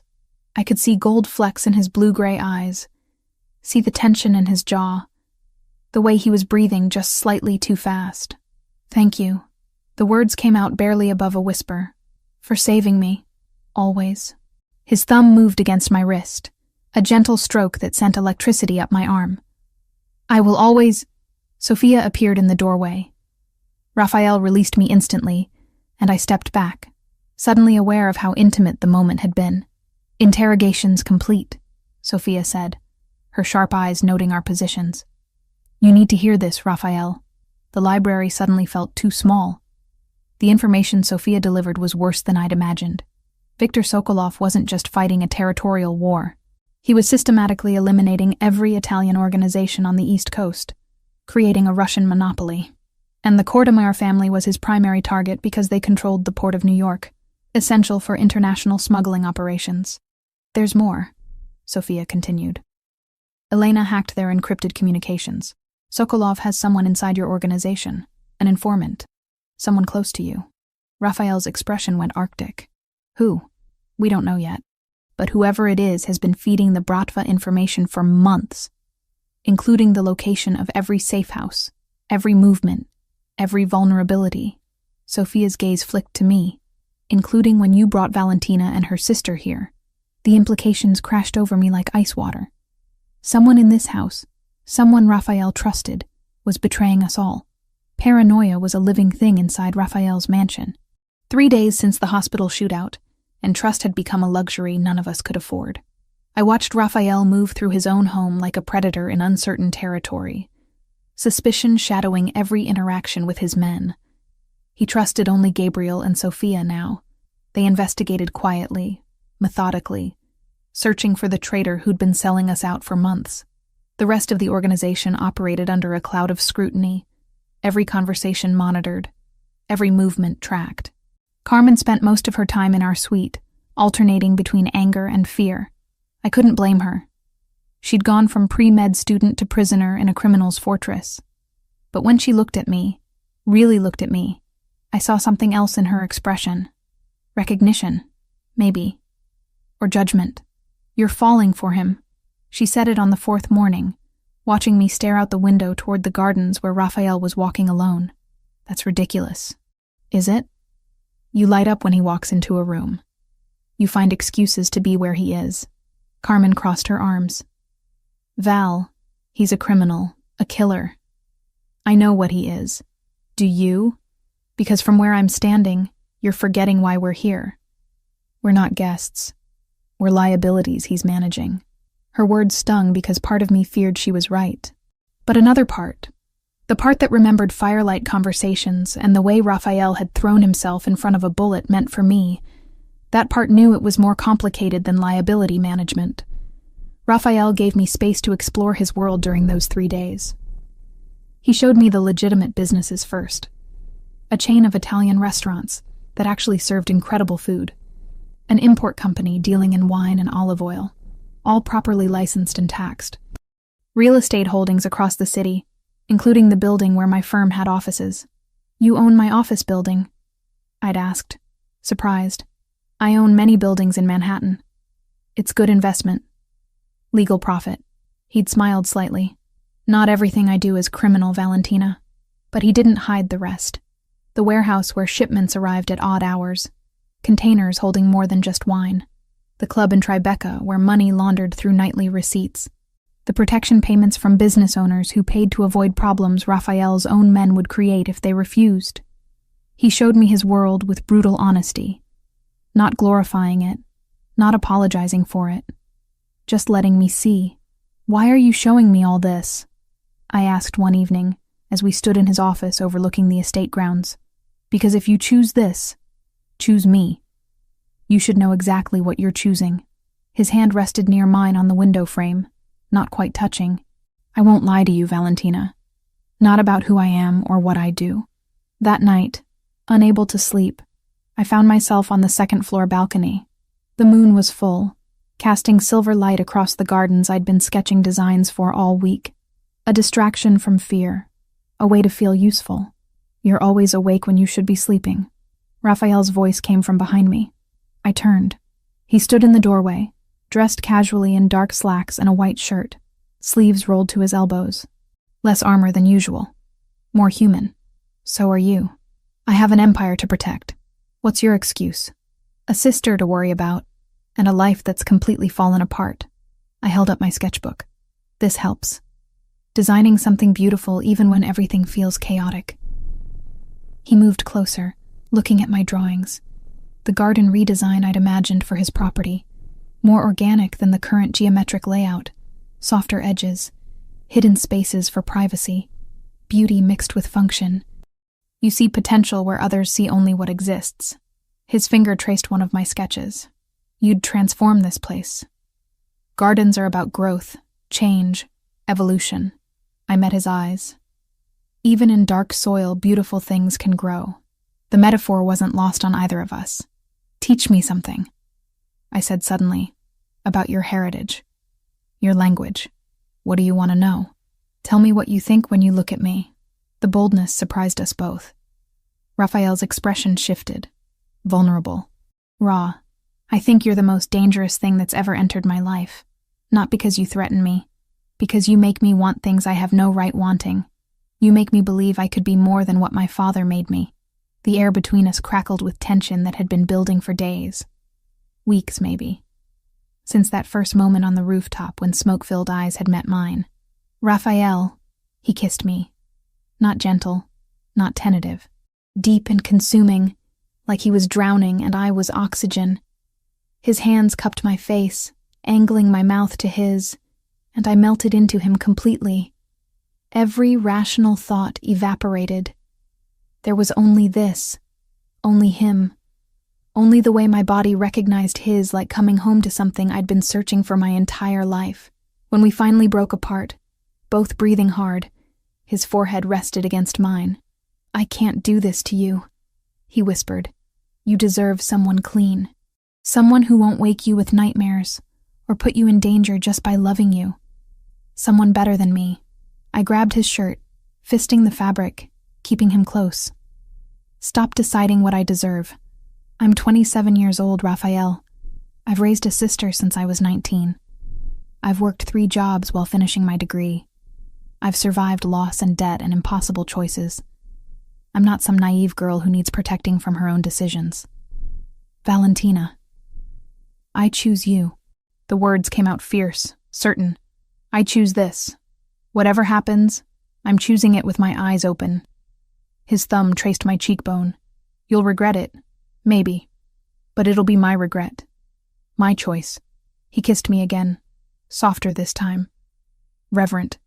[SPEAKER 1] I could see gold flecks in his blue-gray eyes, see the tension in his jaw, the way he was breathing just slightly too fast. Thank you. The words came out barely above a whisper. For saving me. Always. His thumb moved against my wrist, a gentle stroke that sent electricity up my arm. I will always... Sophia appeared in the doorway. Raphael released me instantly, and I stepped back, suddenly aware of how intimate the moment had been. Interrogations complete, Sophia said, her sharp eyes noting our positions. You need to hear this, Raphael. The library suddenly felt too small. The information Sophia delivered was worse than I'd imagined. Viktor Sokolov wasn't just fighting a territorial war. He was systematically eliminating every Italian organization on the East Coast, creating a Russian monopoly. And the Kortemar family was his primary target because they controlled the port of New York, essential for international smuggling operations. There's more, Sophia continued. Elena hacked their encrypted communications. Sokolov has someone inside your organization, an informant, someone close to you. Raphael's expression went arctic. Who? We don't know yet. But whoever it is has been feeding the Bratva information for months, including the location of every safe house, every movement, every vulnerability. Sophia's gaze flicked to me, including when you brought Valentina and her sister here. The implications crashed over me like ice water. Someone in this house, someone Raphael trusted, was betraying us all. Paranoia was a living thing inside Raphael's mansion. 3 days since the hospital shootout, and trust had become a luxury none of us could afford. I watched Raphael move through his own home like a predator in uncertain territory, suspicion shadowing every interaction with his men. He trusted only Gabriel and Sophia now. They investigated quietly, methodically, searching for the traitor who'd been selling us out for months. The rest of the organization operated under a cloud of scrutiny, every conversation monitored, every movement tracked. Carmen spent most of her time in our suite, alternating between anger and fear. I couldn't blame her. She'd gone from pre-med student to prisoner in a criminal's fortress. But when she looked at me, really looked at me, I saw something else in her expression. Recognition, maybe. Or judgment. You're falling for him. She said it on the 4th morning, watching me stare out the window toward the gardens where Raphael was walking alone. That's ridiculous. Is it? You light up when he walks into a room. You find excuses to be where he is. Carmen crossed her arms. Val, he's a criminal, a killer. I know what he is. Do you? Because from where I'm standing, you're forgetting why we're here. We're not guests. We're liabilities he's managing. Her words stung because part of me feared she was right. But another part, the part that remembered firelight conversations and the way Raphael had thrown himself in front of a bullet meant for me, that part knew it was more complicated than liability management. Raphael gave me space to explore his world during those 3 days. He showed me the legitimate businesses first. A chain of Italian restaurants that actually served incredible food. An import company dealing in wine and olive oil, all properly licensed and taxed. Real estate holdings across the city, including the building where my firm had offices. You own my office building? I'd asked, surprised. I own many buildings in Manhattan. It's good investment. Legal profit. He'd smiled slightly. Not everything I do is criminal, Valentina. But he didn't hide the rest. The warehouse where shipments arrived at odd hours. Containers holding more than just wine. The club in Tribeca where money laundered through nightly receipts. The protection payments from business owners who paid to avoid problems Raphael's own men would create if they refused. He showed me his world with brutal honesty. Not glorifying it. Not apologizing for it. Just letting me see. Why are you showing me all this? I asked one evening, as we stood in his office overlooking the estate grounds. Because if you choose this, choose me. You should know exactly what you're choosing. His hand rested near mine on the window frame, not quite touching. I won't lie to you, Valentina. Not about who I am or what I do. That night, unable to sleep, I found myself on the second-floor balcony. The moon was full, casting silver light across the gardens I'd been sketching designs for all week. A distraction from fear, a way to feel useful. You're always awake when you should be sleeping. Raphael's voice came from behind me. I turned. He stood in the doorway, dressed casually in dark slacks and a white shirt, sleeves rolled to his elbows. Less armor than usual. More human. So are you. I have an empire to protect. What's your excuse? A sister to worry about, and a life that's completely fallen apart. I held up my sketchbook. This helps. Designing something beautiful even when everything feels chaotic. He moved closer, looking at my drawings. The garden redesign I'd imagined for his property. More organic than the current geometric layout. Softer edges. Hidden spaces for privacy. Beauty mixed with function. You see potential where others see only what exists. His finger traced one of my sketches. You'd transform this place. Gardens are about growth, change, evolution. I met his eyes. Even in dark soil, beautiful things can grow. The metaphor wasn't lost on either of us. Teach me something, I said suddenly, about your heritage, your language. What do you want to know? Tell me what you think when you look at me. The boldness surprised us both. Raphael's expression shifted. Vulnerable. Raw. I think you're the most dangerous thing that's ever entered my life. Not because you threaten me. Because you make me want things I have no right wanting. You make me believe I could be more than what my father made me. The air between us crackled with tension that had been building for days. Weeks, maybe. Since that first moment on the rooftop when smoke-filled eyes had met mine. Raphael, he kissed me. Not gentle, not tentative. Deep and consuming, like he was drowning and I was oxygen. His hands cupped my face, angling my mouth to his, and I melted into him completely. Every rational thought evaporated. There was only this, only him, only the way my body recognized his, like coming home to something I'd been searching for my entire life. When we finally broke apart, both breathing hard, his forehead rested against mine. I can't do this to you, he whispered. You deserve someone clean. Someone who won't wake you with nightmares or put you in danger just by loving you. Someone better than me. I grabbed his shirt, fisting the fabric, keeping him close. Stop deciding what I deserve. I'm 27 years old, Raphael. I've raised a sister since I was 19. I've worked 3 jobs while finishing my degree. I've survived loss and debt and impossible choices. I'm not some naive girl who needs protecting from her own decisions. Valentina. I choose you. The words came out fierce, certain. I choose this. Whatever happens, I'm choosing it with my eyes open. His thumb traced my cheekbone. You'll regret it. Maybe. But it'll be my regret. My choice. He kissed me again. Softer this time. Reverent.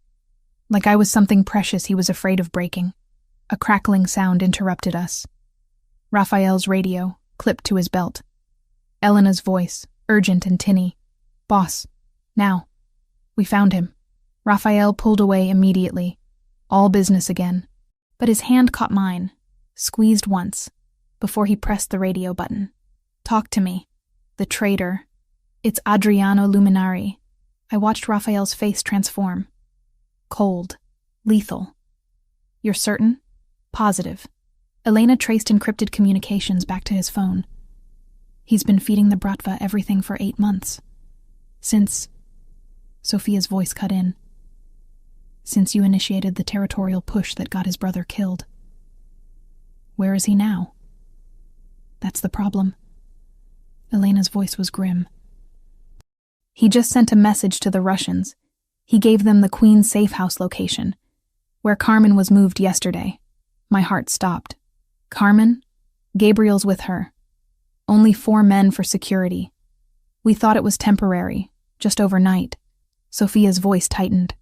[SPEAKER 1] Like I was something precious he was afraid of breaking. A crackling sound interrupted us. Raphael's radio, clipped to his belt. Elena's voice, urgent and tinny. Boss. Now. We found him. Raphael pulled away immediately. All business again. But his hand caught mine, squeezed once, before he pressed the radio button. Talk to me. The traitor. It's Adriano Luminari. I watched Raphael's face transform. Cold. Lethal. You're certain? Positive. Elena traced encrypted communications back to his phone. He's been feeding the Bratva everything for 8 months. Since... Sophia's voice cut in. Since you initiated the territorial push that got his brother killed. Where is he now? That's the problem. Elena's voice was grim. He just sent a message to the Russians. He gave them the Queen's safe house location, where Carmen was moved yesterday. My heart stopped. Carmen? Gabriel's with her. Only 4 men for security. We thought it was temporary, just overnight. Sophia's voice tightened.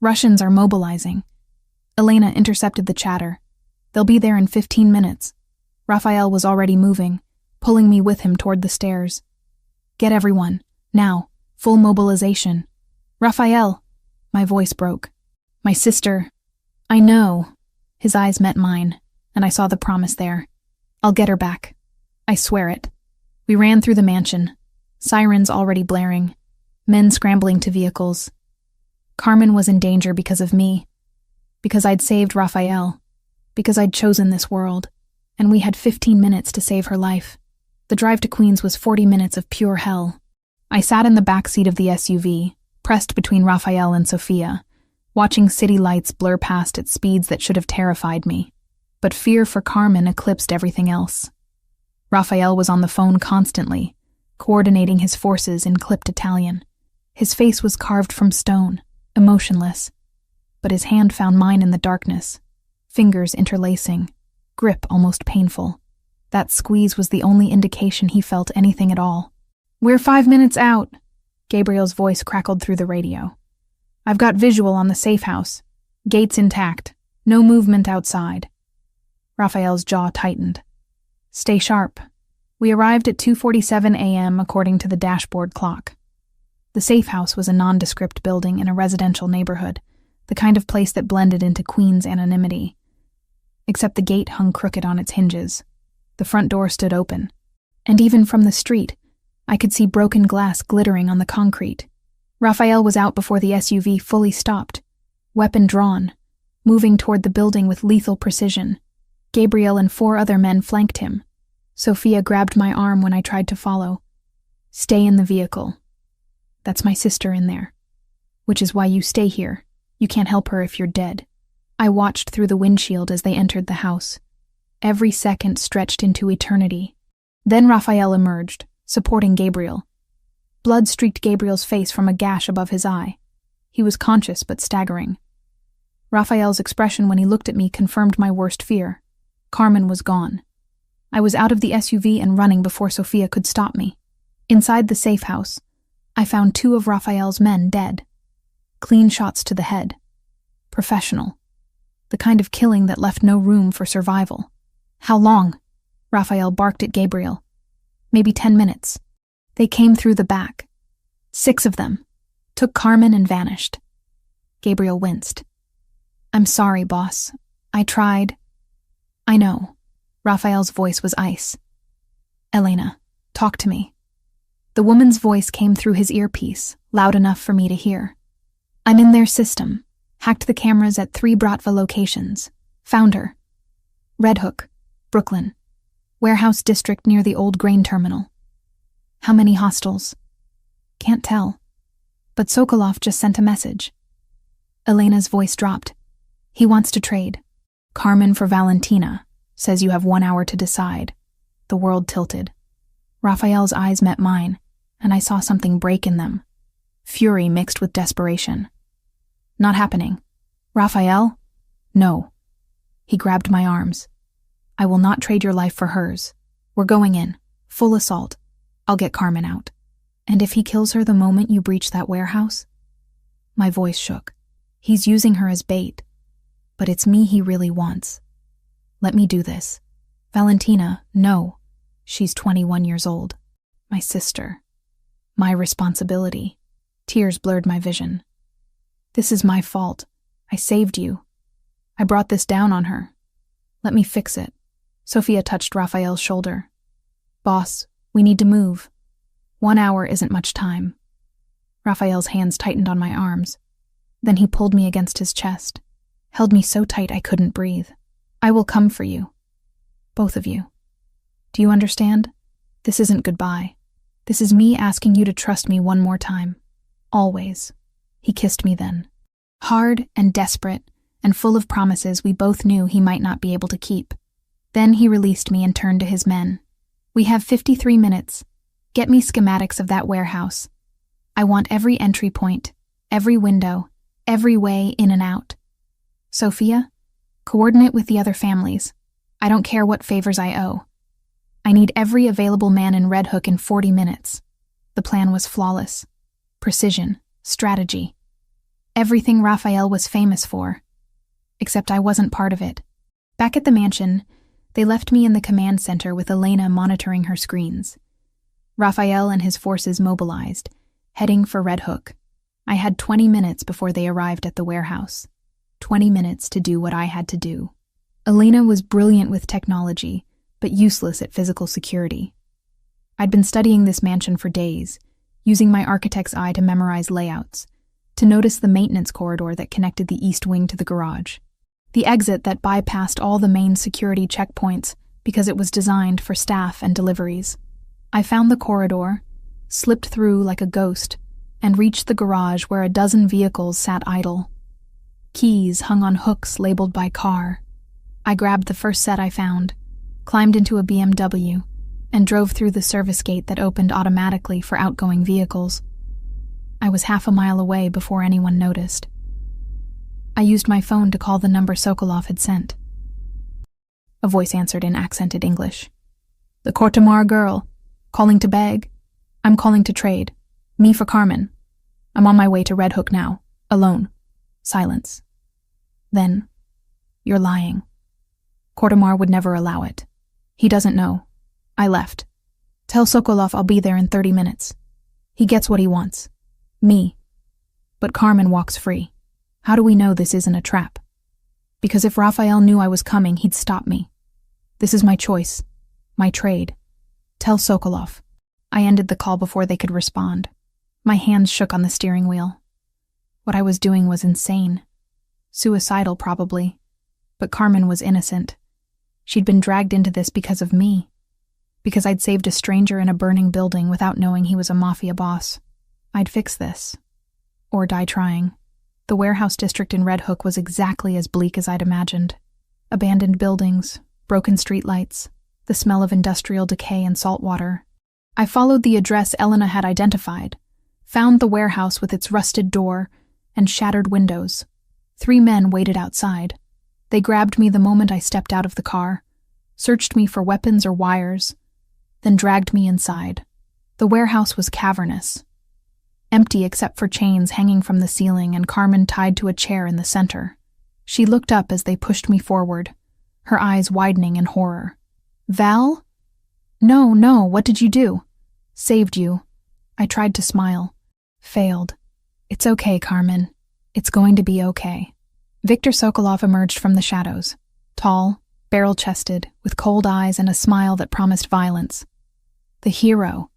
[SPEAKER 1] Russians are mobilizing. Elena intercepted the chatter. They'll be there in 15 minutes. Raphael was already moving, pulling me with him toward the stairs. Get everyone, now, full mobilization. Raphael! My voice broke. My sister. I know. His eyes met mine, and I saw the promise there. I'll get her back. I swear it. We ran through the mansion, sirens already blaring, men scrambling to vehicles. Carmen was in danger because of me, because I'd saved Raphael, because I'd chosen this world, and we had 15 minutes to save her life. The drive to Queens was 40 minutes of pure hell. I sat in the back seat of the SUV, pressed between Raphael and Sophia, watching city lights blur past at speeds that should have terrified me. But fear for Carmen eclipsed everything else. Raphael was on the phone constantly, coordinating his forces in clipped Italian. His face was carved from stone, emotionless, but his hand found mine in the darkness, fingers interlacing, grip almost painful. That squeeze was the only indication he felt anything at all. "We're 5 minutes out," Gabriel's voice crackled through the radio. "I've got visual on the safe house. Gates intact. No movement outside." Raphael's jaw tightened. "Stay sharp." We arrived at 2:47 a.m. according to the dashboard clock. The safe house was a nondescript building in a residential neighborhood, the kind of place that blended into Queen's anonymity. Except the gate hung crooked on its hinges. The front door stood open, and even from the street, I could see broken glass glittering on the concrete. Raphael was out before the SUV fully stopped, weapon drawn, moving toward the building with lethal precision. Gabriel and 4 other men flanked him. Sophia grabbed my arm when I tried to follow. "Stay in the vehicle. That's my sister in there. Which is why you stay here. You can't help her if you're dead." I watched through the windshield as they entered the house. Every second stretched into eternity. Then Raphael emerged, supporting Gabriel. Blood streaked Gabriel's face from a gash above his eye. He was conscious but staggering. Raphael's expression when he looked at me confirmed my worst fear. Carmen was gone. I was out of the SUV and running before Sophia could stop me. Inside the safe house, I found 2 of Raphael's men dead. Clean shots to the head. Professional. The kind of killing that left no room for survival. "How long?" Raphael barked at Gabriel. "Maybe 10 minutes. They came through the back. 6 of them. Took Carmen and vanished." Gabriel winced. "I'm sorry, boss. I tried." "I know." Raphael's voice was ice. "Elena, talk to me." The woman's voice came through his earpiece, loud enough for me to hear. "I'm in their system. Hacked the cameras at 3 Bratva locations. Found her. Red Hook, Brooklyn. Warehouse district near the old grain terminal." "How many hostiles?" "Can't tell. But Sokolov just sent a message." Elena's voice dropped. "He wants to trade. Carmen for Valentina. Says you have 1 hour to decide." The world tilted. Raphael's eyes met mine, and I saw something break in them. Fury mixed with desperation. "Not happening." "Raphael?" "No." He grabbed my arms. "I will not trade your life for hers. We're going in. Full assault. I'll get Carmen out. And if he kills her the moment you breach that warehouse?" My voice shook. "He's using her as bait. But it's me he really wants. Let me do this. Valentina, no. She's 21 years old. My sister. My responsibility." Tears blurred my vision. "This is my fault. I saved you. I brought this down on her. Let me fix it." Sophia touched Raphael's shoulder. "Boss, we need to move. 1 hour isn't much time." Raphael's hands tightened on my arms. Then he pulled me against his chest, held me so tight I couldn't breathe. "I will come for you. Both of you. Do you understand? This isn't goodbye. This is me asking you to trust me one more time. Always." He kissed me then. Hard and desperate and full of promises we both knew he might not be able to keep. Then he released me and turned to his men. "We have 53 minutes. Get me schematics of that warehouse. I want every entry point, every window, every way in and out. Sophia, coordinate with the other families. I don't care what favors I owe. I need every available man in Red Hook in 40 minutes. The plan was flawless. Precision, strategy. Everything Raphael was famous for. Except I wasn't part of it. Back at the mansion, they left me in the command center with Elena monitoring her screens. Raphael and his forces mobilized, heading for Red Hook. I had 20 minutes before they arrived at the warehouse. 20 minutes to do what I had to do. Elena was brilliant with technology, but useless at physical security. I'd been studying this mansion for days, using my architect's eye to memorize layouts, to notice the maintenance corridor that connected the east wing to the garage, the exit that bypassed all the main security checkpoints because it was designed for staff and deliveries. I found the corridor, slipped through like a ghost, and reached the garage where a dozen vehicles sat idle. Keys hung on hooks labeled by car. I grabbed the first set I found, climbed into a BMW, and drove through the service gate that opened automatically for outgoing vehicles. I was half a mile away before anyone noticed. I used my phone to call the number Sokolov had sent. A voice answered in accented English. "The Kortemar girl. Calling to beg? I'm calling to trade. Me for Carmen. I'm on my way to Red Hook now. Alone." Silence. Then, "You're lying. Kortemar would never allow it. He doesn't know. I left. Tell Sokolov I'll be there in 30 minutes. He gets what he wants. Me. But Carmen walks free. How do we know this isn't a trap? Because if Raphael knew I was coming, he'd stop me. This is my choice. My trade. Tell Sokolov." I ended the call before they could respond. My hands shook on the steering wheel. What I was doing was insane. Suicidal, probably. But Carmen was innocent. She'd been dragged into this because of me. Because I'd saved a stranger in a burning building without knowing he was a mafia boss. I'd fix this. Or die trying. The warehouse district in Red Hook was exactly as bleak as I'd imagined. Abandoned buildings, broken streetlights, the smell of industrial decay and salt water. I followed the address Elena had identified, found the warehouse with its rusted door and shattered windows. 3 men waited outside. They grabbed me the moment I stepped out of the car, searched me for weapons or wires, then dragged me inside. The warehouse was cavernous, empty except for chains hanging from the ceiling and Carmen tied to a chair in the center. She looked up as they pushed me forward, her eyes widening in horror. "Val? No, what did you do?" "Saved you." I tried to smile. Failed. "It's okay, Carmen. It's going to be okay." Viktor Sokolov emerged from the shadows, tall, barrel-chested, with cold eyes and a smile that promised violence. "The hero.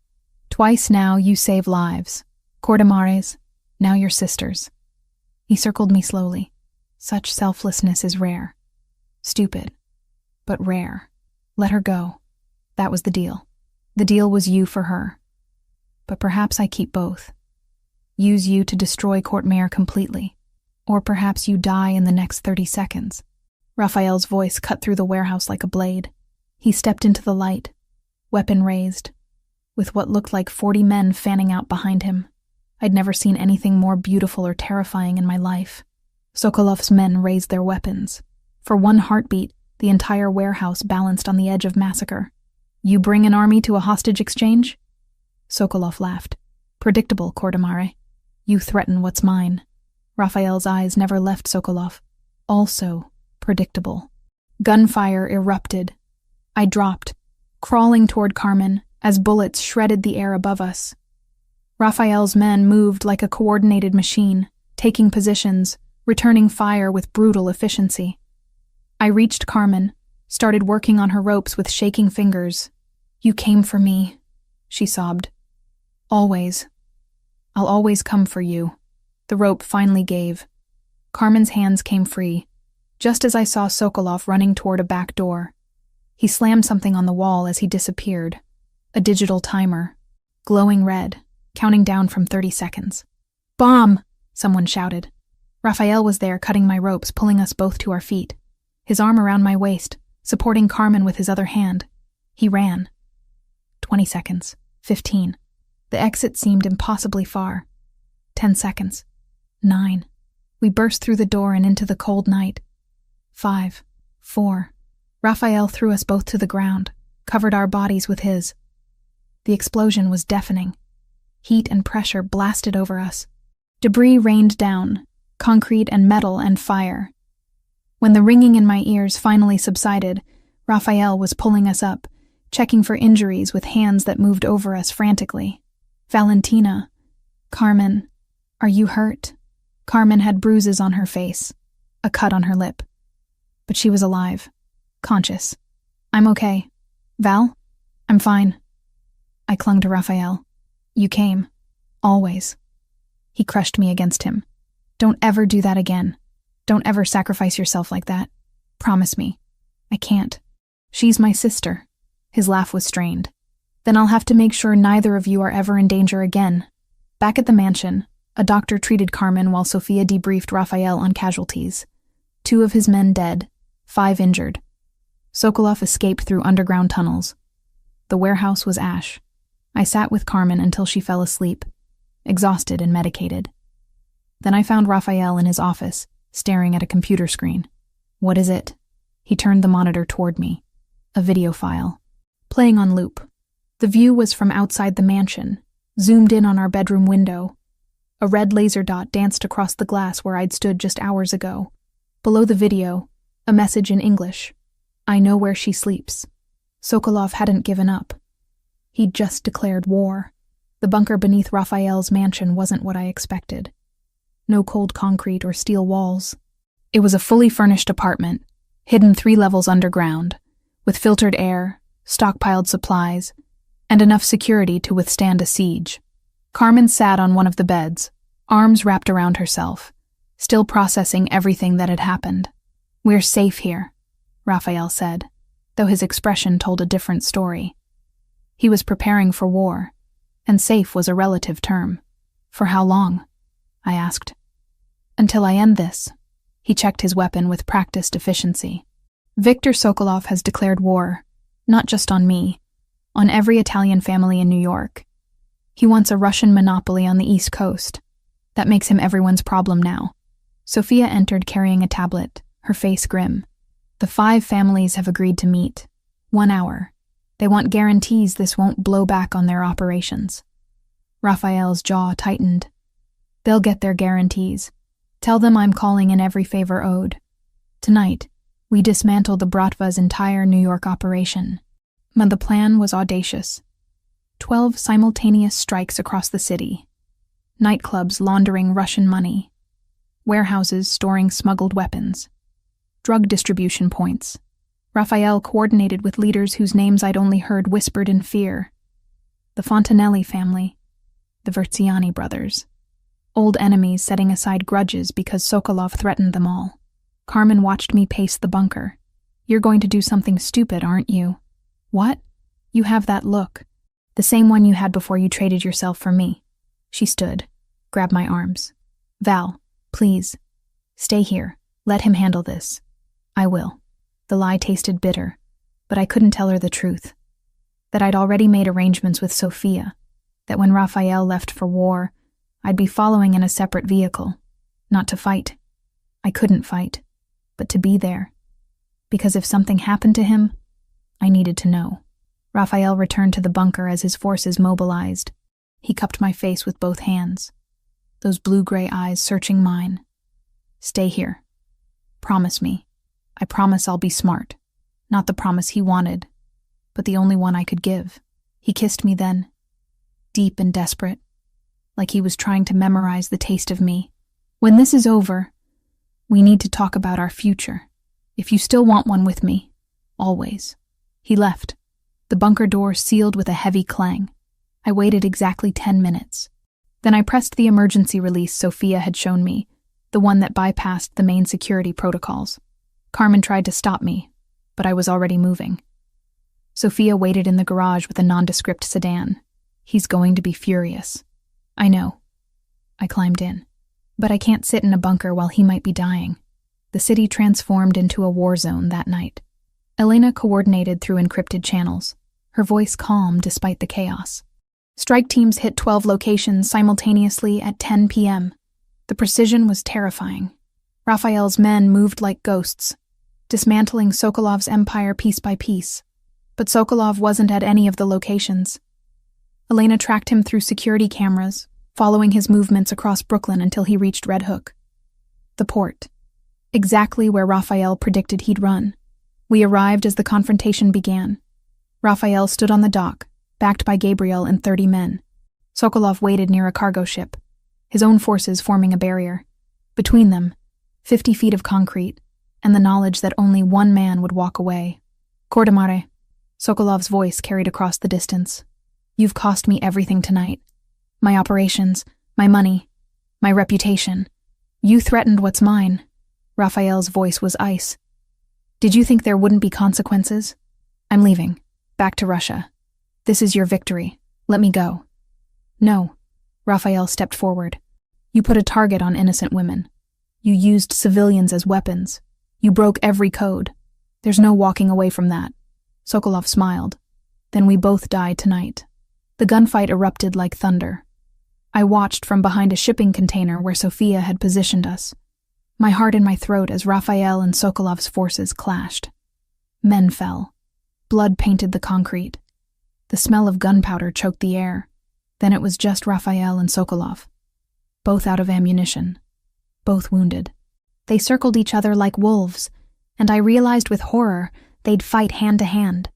[SPEAKER 1] Twice now you save lives. Kortemares, now your sisters." He circled me slowly. Such selflessness is rare. Stupid, but rare. Let her go. That was the deal. The deal was you for her. But perhaps I keep both. Use you to destroy Kortemares completely. Or perhaps you die in the next 30 seconds. Raphael's voice cut through the warehouse like a blade. He stepped into the light, weapon raised, with what looked like 40 men fanning out behind him. I'd never seen anything more beautiful or terrifying in my life. Sokolov's men raised their weapons. For one heartbeat, the entire warehouse balanced on the edge of massacre. "You bring an army to a hostage exchange?" Sokolov laughed. "Predictable, Kortemare. You threaten what's mine." Raphael's eyes never left Sokolov. Also predictable. Gunfire erupted. I dropped, crawling toward Carmen as bullets shredded the air above us. Raphael's men moved like a coordinated machine, taking positions, returning fire with brutal efficiency. I reached Carmen, started working on her ropes with shaking fingers. "You came for me," she sobbed. "Always. I'll always come for you." The rope finally gave. Carmen's hands came free, just as I saw Sokolov running toward a back door. He slammed something on the wall as he disappeared. A digital timer, glowing red, counting down from 30 seconds. "Bomb!" someone shouted. Raphael was there cutting my ropes, pulling us both to our feet, his arm around my waist, supporting Carmen with his other hand. He ran. 20 seconds. 15. The exit seemed impossibly far. 10 seconds. 9. We burst through the door and into the cold night. 5. 4. Raphael threw us both to the ground, covered our bodies with his. The explosion was deafening. Heat and pressure blasted over us. Debris rained down, concrete and metal and fire. When the ringing in my ears finally subsided, Raphael was pulling us up, checking for injuries with hands that moved over us frantically. "Valentina. Carmen. Are you hurt?" Carmen had bruises on her face. a cut on her lip. But she was alive, conscious. I'm okay. Val? I'm fine. I clung to Raphael. You came. Always. He crushed me against him. Don't ever do that again. Don't ever sacrifice yourself like that. Promise me. I can't. She's my sister. His laugh was strained. Then I'll have to make sure neither of you are ever in danger again. Back at the mansion, a doctor treated Carmen while Sophia debriefed Raphael on casualties. 2 of his men dead, 5 injured. Sokolov escaped through underground tunnels. The warehouse was ash. I sat with Carmen until she fell asleep, exhausted and medicated. Then I found Raphael in his office, staring at a computer screen. What is it? He turned the monitor toward me. A video file. Playing on loop. The view was from outside the mansion, zoomed in on our bedroom window. A red laser dot danced across the glass where I'd stood just hours ago. Below the video, a message in English. I know where she sleeps. Sokolov hadn't given up. He'd just declared war. The bunker beneath Raphael's mansion wasn't what I expected. No cold concrete or steel walls. It was a fully furnished apartment, hidden 3 levels underground, with filtered air, stockpiled supplies, and enough security to withstand a siege. Carmen sat on one of the beds, arms wrapped around herself, still processing everything that had happened. We're safe here, Raphael said, though his expression told a different story. He was preparing for war, and safe was a relative term. For how long? I asked. Until I end this. He checked his weapon with practiced efficiency. Viktor Sokolov has declared war, not just on me, on every Italian family in New York. He wants a Russian monopoly on the East Coast. That makes him everyone's problem now. Sophia entered carrying a tablet, her face grim. The 5 families have agreed to meet. 1 hour. They want guarantees this won't blow back on their operations. Raphael's jaw tightened. They'll get their guarantees. Tell them I'm calling in every favor owed. Tonight, we dismantle the Bratva's entire New York operation. But the plan was audacious. 12 simultaneous strikes across the city. Nightclubs laundering Russian money. Warehouses storing smuggled weapons. Drug distribution points. Raphael coordinated with leaders whose names I'd only heard whispered in fear. The Fontanelli family. The Verziani brothers. Old enemies setting aside grudges because Sokolov threatened them all. Carmen watched me pace the bunker. You're going to do something stupid, aren't you? What? You have that look. The same one you had before you traded yourself for me. She stood, grabbed my arms. Val, please. Stay here. Let him handle this. I will. The lie tasted bitter, but I couldn't tell her the truth. That I'd already made arrangements with Sophia, that when Raphael left for war, I'd be following in a separate vehicle. Not to fight. I couldn't fight, but to be there. Because if something happened to him, I needed to know. Raphael returned to the bunker as his forces mobilized. He cupped my face with both hands, those blue-gray eyes searching mine. Stay here. Promise me. I promise I'll be smart. Not the promise he wanted, but the only one I could give. He kissed me then, deep and desperate, like he was trying to memorize the taste of me. When this is over, we need to talk about our future. If you still want one with me, always. He left. The bunker door sealed with a heavy clang. I waited exactly 10 minutes. Then I pressed the emergency release Sophia had shown me, the one that bypassed the main security protocols. Carmen tried to stop me, but I was already moving. Sophia waited in the garage with a nondescript sedan. He's going to be furious. I know. I climbed in. But I can't sit in a bunker while he might be dying. The city transformed into a war zone that night. Elena coordinated through encrypted channels, her voice calm despite the chaos. Strike teams hit 12 locations simultaneously at 10 p.m. The precision was terrifying. Raphael's men moved like ghosts, dismantling Sokolov's empire piece by piece. But Sokolov wasn't at any of the locations. Elena tracked him through security cameras, following his movements across Brooklyn until he reached Red Hook. The port. Exactly where Raphael predicted he'd run. We arrived as the confrontation began. Raphael stood on the dock, backed by Gabriel and 30 men. Sokolov waited near a cargo ship, his own forces forming a barrier. Between them, 50 feet of concrete, and the knowledge that only one man would walk away. Kordamare, Sokolov's voice carried across the distance. You've cost me everything tonight. My operations, my money, my reputation. You threatened what's mine. Raphael's voice was ice. Did you think there wouldn't be consequences? I'm leaving. Back to Russia. This is your victory. Let me go. No. Raphael stepped forward. You put a target on innocent women. You used civilians as weapons. You broke every code. There's no walking away from that. Sokolov smiled. Then we both die tonight. The gunfight erupted like thunder. I watched from behind a shipping container where Sofia had positioned us, my heart in my throat as Raphael and Sokolov's forces clashed. Men fell. Blood painted the concrete. The smell of gunpowder choked the air. Then it was just Raphael and Sokolov, both out of ammunition, both wounded. They circled each other like wolves, and I realized with horror they'd fight hand to hand.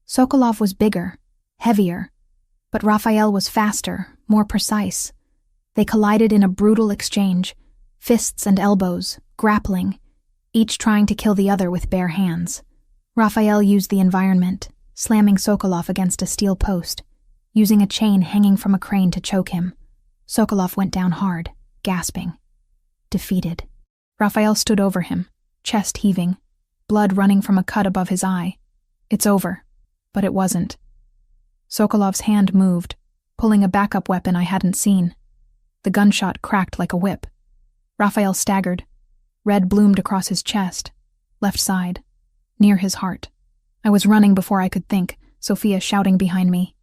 [SPEAKER 1] Sokolov was bigger, heavier, but Raphael was faster, more precise. They collided in a brutal exchange, fists and elbows, grappling, each trying to kill the other with bare hands. Raphael used the environment, slamming Sokolov against a steel post, using a chain hanging from a crane to choke him. Sokolov went down hard, gasping. Defeated. Raphael stood over him, chest heaving, blood running from a cut above his eye. It's over. But it wasn't. Sokolov's hand moved, pulling a backup weapon I hadn't seen. The gunshot cracked like a whip. Raphael staggered. Red bloomed across his chest, left side, near his heart. I was running before I could think, Sofia shouting behind me.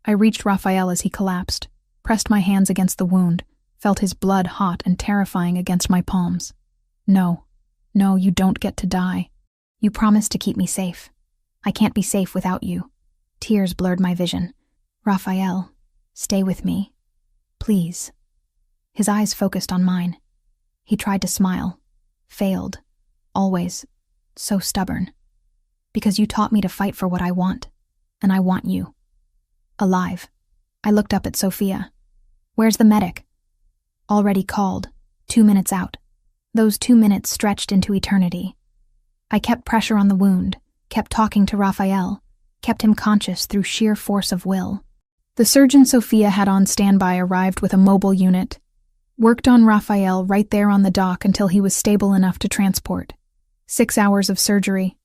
[SPEAKER 1] I reached Raphael as he collapsed, pressed my hands against the wound, felt his blood hot and terrifying against my palms. No, you don't get to die. You promised to keep me safe. I can't be safe without you. Tears blurred my vision. Raphael, stay with me. Please. His eyes focused on mine. He tried to smile. Failed. Always. So stubborn. Because you taught me to fight for what I want. And I want you. Alive. I looked up at Sofia. Where's the medic? Already called. 2 minutes out. Those 2 minutes stretched into eternity. I kept pressure on the wound, kept talking to Raphael, kept him conscious through sheer force of will. The surgeon Sofia had on standby arrived with a mobile unit, worked on Raphael right there on the dock until he was stable enough to transport. 6 hours of surgery.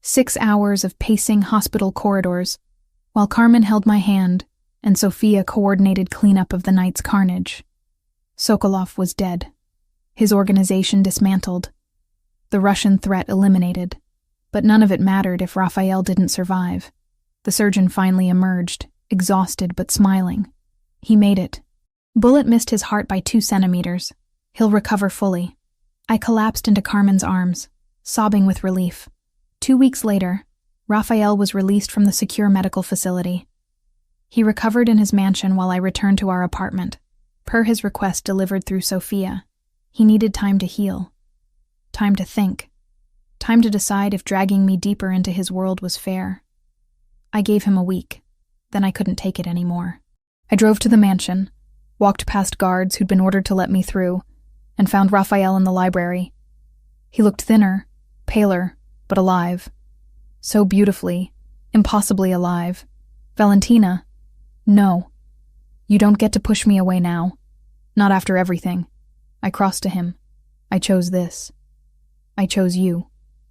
[SPEAKER 1] 6 hours of pacing hospital corridors, while Carmen held my hand and Sofia coordinated cleanup of the night's carnage. Sokolov was dead. His organization dismantled. The Russian threat eliminated. But none of it mattered if Raphael didn't survive. The surgeon finally emerged, exhausted but smiling. He made it. Bullet missed his heart by 2 centimeters. He'll recover fully. I collapsed into Carmen's arms, sobbing with relief. 2 weeks later, Raphael was released from the secure medical facility. He recovered in his mansion while I returned to our apartment, per his request delivered through Sofia. He needed time to heal. Time to think. Time to decide if dragging me deeper into his world was fair. I gave him a week. Then I couldn't take it anymore. I drove to the mansion, walked past guards who'd been ordered to let me through, and found Raphael in the library. He looked thinner, paler, but alive. So beautifully, impossibly alive. Valentina, no. You don't get to push me away now. Not after everything. I crossed to him. I chose this. I chose you.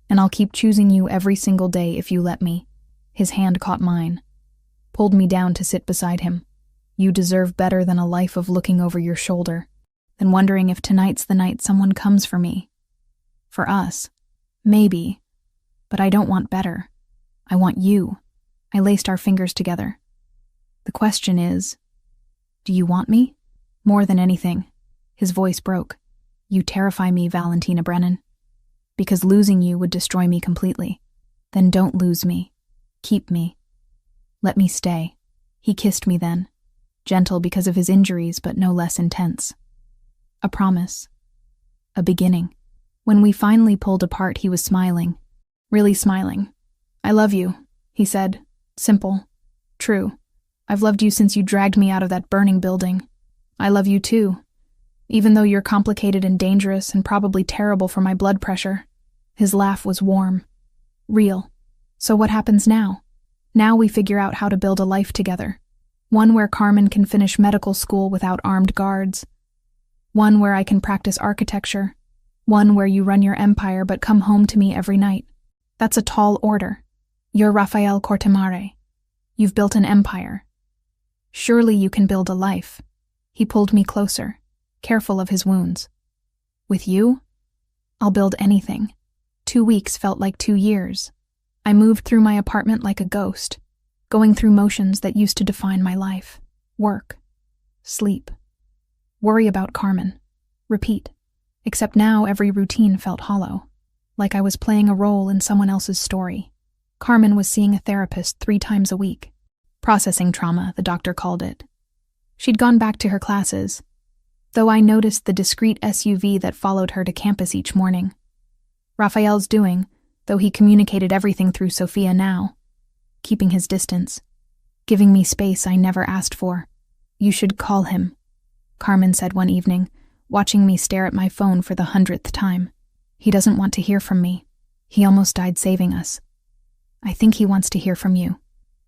[SPEAKER 1] And I'll keep choosing you every single day if you let me. His hand caught mine. Pulled me down to sit beside him. You deserve better than a life of looking over your shoulder, than wondering if tonight's the night someone comes for me. For us. Maybe. But I don't want better. I want you. I laced our fingers together. The question is, do you want me? More than anything. His voice broke. You terrify me, Valentina Brennan. Because losing you would destroy me completely. Then don't lose me. Keep me. Let me stay. He kissed me then. Gentle because of his injuries, but no less intense. A promise. A beginning. When we finally pulled apart, he was smiling. Really smiling. I love you, he said. Simple. True. I've loved you since you dragged me out of that burning building. I love you too. Even though you're complicated and dangerous and probably terrible for my blood pressure. His laugh was warm. Real. So what happens now? Now we figure out how to build a life together. One where Carmen can finish medical school without armed guards. One where I can practice architecture. One where you run your empire but come home to me every night. That's a tall order. You're Rafael Cortemare. You've built an empire. Surely you can build a life. He pulled me closer, careful of his wounds. With you, I'll build anything. 2 weeks felt like 2 years. I moved through my apartment like a ghost, going through motions that used to define my life. Work. Sleep. Worry about Carmen. Repeat. Except now every routine felt hollow, like I was playing a role in someone else's story. Carmen was seeing a therapist 3 times a week. Processing trauma, the doctor called it. She'd gone back to her classes, though I noticed the discreet SUV that followed her to campus each morning. Rafael's doing, though he communicated everything through Sophia now, keeping his distance, giving me space I never asked for. You should call him, Carmen said one evening, watching me stare at my phone for the 100th time. He doesn't want to hear from me. He almost died saving us. I think he wants to hear from you.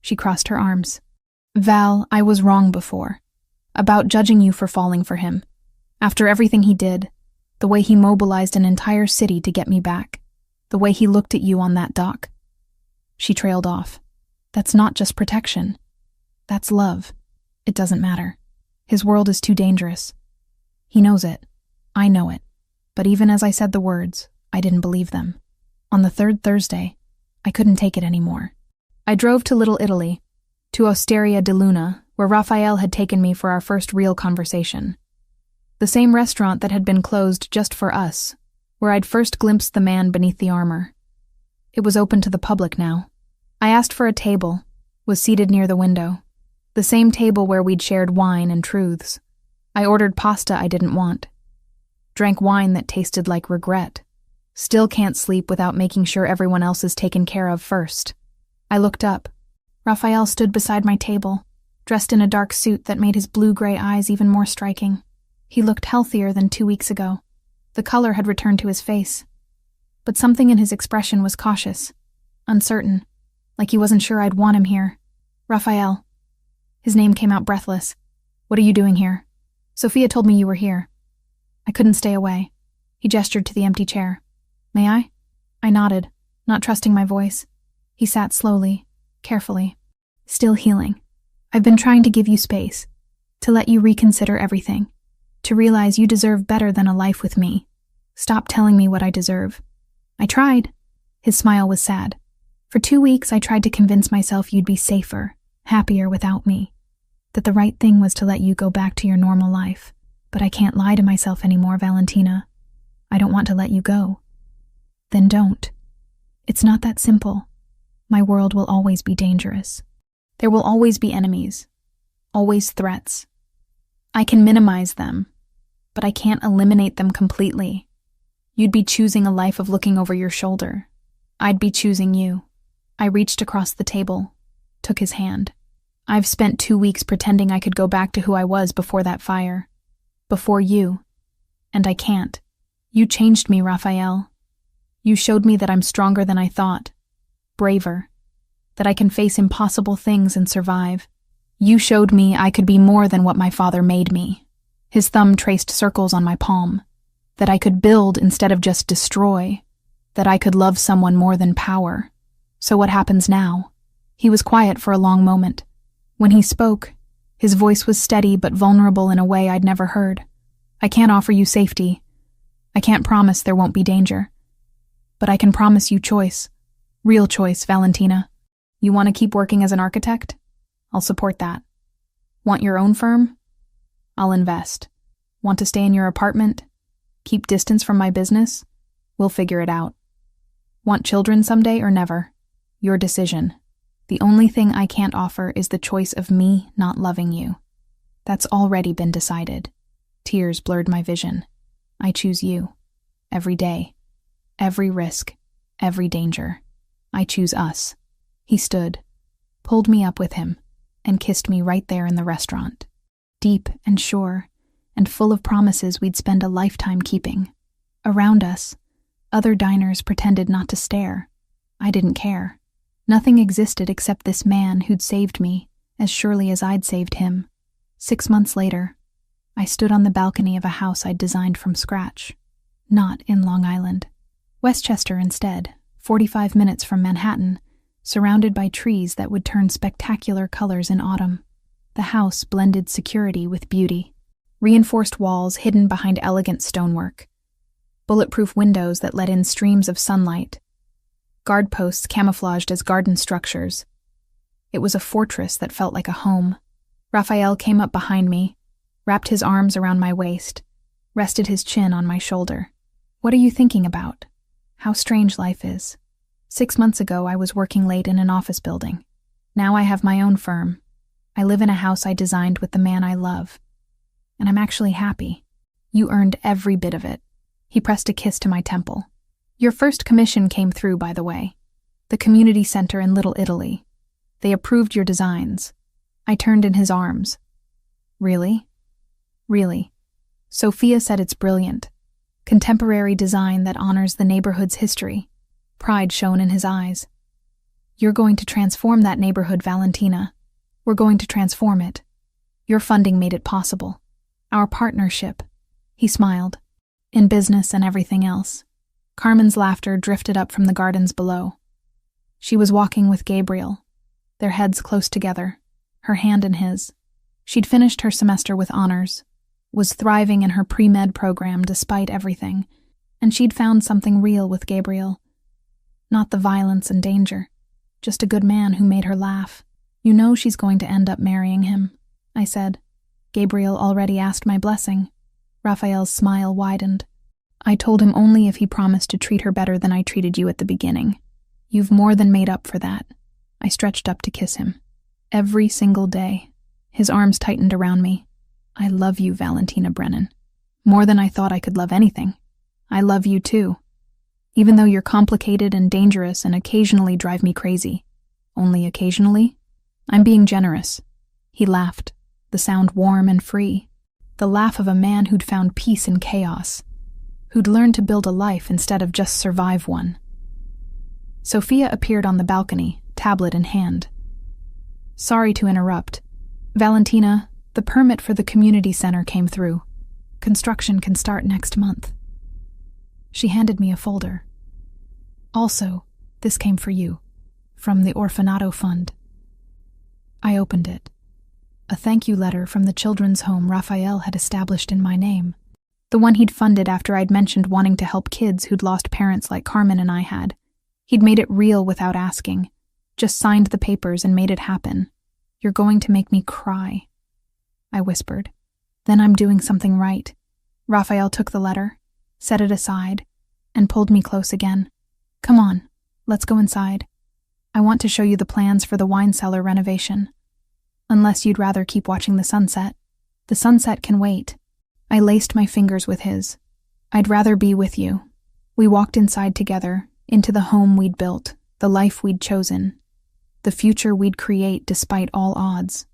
[SPEAKER 1] She crossed her arms. Val, I was wrong before. About judging you for falling for him. After everything he did, the way he mobilized an entire city to get me back, the way he looked at you on that dock. She trailed off. That's not just protection. That's love. It doesn't matter. His world is too dangerous. He knows it. I know it. But even as I said the words, I didn't believe them. On the 3rd Thursday, I couldn't take it anymore. I drove to Little Italy, to Osteria di Luna, where Rafael had taken me for our first real conversation. The same restaurant that had been closed just for us, where I'd first glimpsed the man beneath the armor. It was open to the public now. I asked for a table, was seated near the window. The same table where we'd shared wine and truths. I ordered pasta I didn't want. Drank wine that tasted like regret. Still can't sleep without making sure everyone else is taken care of first. I looked up. Rafael stood beside my table, dressed in a dark suit that made his blue-gray eyes even more striking. He looked healthier than 2 weeks ago. The color had returned to his face. But something in his expression was cautious, uncertain, like he wasn't sure I'd want him here. Rafael. His name came out breathless. What are you doing here? Sophia told me you were here. I couldn't stay away. He gestured to the empty chair. May I? I nodded, not trusting my voice. He sat slowly, carefully. Still healing. I've been trying to give you space, to let you reconsider everything, to realize you deserve better than a life with me. Stop telling me what I deserve. I tried. His smile was sad. For 2 weeks I tried to convince myself you'd be safer, happier without me, that the right thing was to let you go back to your normal life. But I can't lie to myself anymore, Valentina. I don't want to let you go. Then don't. It's not that simple. My world will always be dangerous. There will always be enemies. Always threats. I can minimize them, but I can't eliminate them completely. You'd be choosing a life of looking over your shoulder. I'd be choosing you. I reached across the table, took his hand. I've spent 2 weeks pretending I could go back to who I was before that fire. Before you. And I can't. You changed me, Rafael. You showed me that I'm stronger than I thought. Braver. That I can face impossible things and survive. You showed me I could be more than what my father made me. His thumb traced circles on my palm. That I could build instead of just destroy. That I could love someone more than power. So what happens now? He was quiet for a long moment. When he spoke, his voice was steady but vulnerable in a way I'd never heard. I can't offer you safety. I can't promise there won't be danger. But I can promise you choice. Real choice, Valentina. You want to keep working as an architect? I'll support that. Want your own firm? I'll invest. Want to stay in your apartment? Keep distance from my business? We'll figure it out. Want children someday or never? Your decision. The only thing I can't offer is the choice of me not loving you. That's already been decided. Tears blurred my vision. I choose you. Every day. Every risk. Every danger. I choose us. He stood, pulled me up with him, and kissed me right there in the restaurant. Deep and sure, and full of promises we'd spend a lifetime keeping. Around us, other diners pretended not to stare. I didn't care. Nothing existed except this man who'd saved me, as surely as I'd saved him. 6 months later, I stood on the balcony of a house I'd designed from scratch. Not in Long Island. Westchester instead, 45 minutes from Manhattan, surrounded by trees that would turn spectacular colors in autumn. The house blended security with beauty. Reinforced walls hidden behind elegant stonework. Bulletproof windows that let in streams of sunlight. Guard posts camouflaged as garden structures. It was a fortress that felt like a home. Raphael came up behind me, wrapped his arms around my waist, rested his chin on my shoulder. "What are you thinking about? How strange life is. 6 months ago, I was working late in an office building. Now I have my own firm. I live in a house I designed with the man I love. And I'm actually happy. You earned every bit of it." He pressed a kiss to my temple. "Your first commission came through, by the way. The community center in Little Italy. They approved your designs." I turned in his arms. "Really?" "Really. Sophia said it's brilliant. Contemporary design that honors the neighborhood's history." Pride shone in his eyes. "You're going to transform that neighborhood, Valentina. We're going to transform it. Your funding made it possible. Our partnership." He smiled. "In business and everything else." Carmen's laughter drifted up from the gardens below. She was walking with Gabriel, their heads close together, her hand in his. She'd finished her semester with honors, was thriving in her pre-med program despite everything, and she'd found something real with Gabriel. Not the violence and danger, just a good man who made her laugh. "You know she's going to end up marrying him," I said. Gabriel already asked my blessing. Raphael's smile widened. "I told him only if he promised to treat her better than I treated you at the beginning. You've more than made up for that." I stretched up to kiss him. Every single day. His arms tightened around me. "I love you, Valentina Brennan. More than I thought I could love anything. I love you too. Even though you're complicated and dangerous and occasionally drive me crazy. Only occasionally? I'm being generous." He laughed, the sound warm and free. The laugh of a man who'd found peace in chaos, who'd learned to build a life instead of just survive one. Sophia appeared on the balcony, tablet in hand. "Sorry to interrupt. Valentina, the permit for the community center came through. Construction can start next month." She handed me a folder. "Also, this came for you, from the Orfanato Fund." I opened it. A thank you letter from the children's home Raphael had established in my name. The one he'd funded after I'd mentioned wanting to help kids who'd lost parents like Carmen and I had. He'd made it real without asking, just signed the papers and made it happen. "You're going to make me cry," I whispered. "Then I'm doing something right." Raphael took the letter, set it aside, and pulled me close again. "Come on, let's go inside. I want to show you the plans for the wine cellar renovation. Unless you'd rather keep watching the sunset. The sunset can wait." I laced my fingers with his. "I'd rather be with you." We walked inside together, into the home we'd built, the life we'd chosen, the future we'd create despite all odds.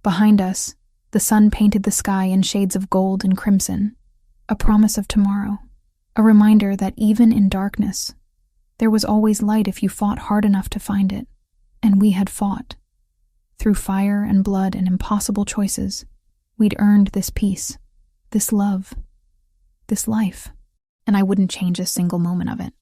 [SPEAKER 1] Behind us, the sun painted the sky in shades of gold and crimson, a promise of tomorrow, a reminder that even in darkness, there was always light if you fought hard enough to find it. And we had fought. Through fire and blood and impossible choices, we'd earned this peace, this love, this life, and I wouldn't change a single moment of it.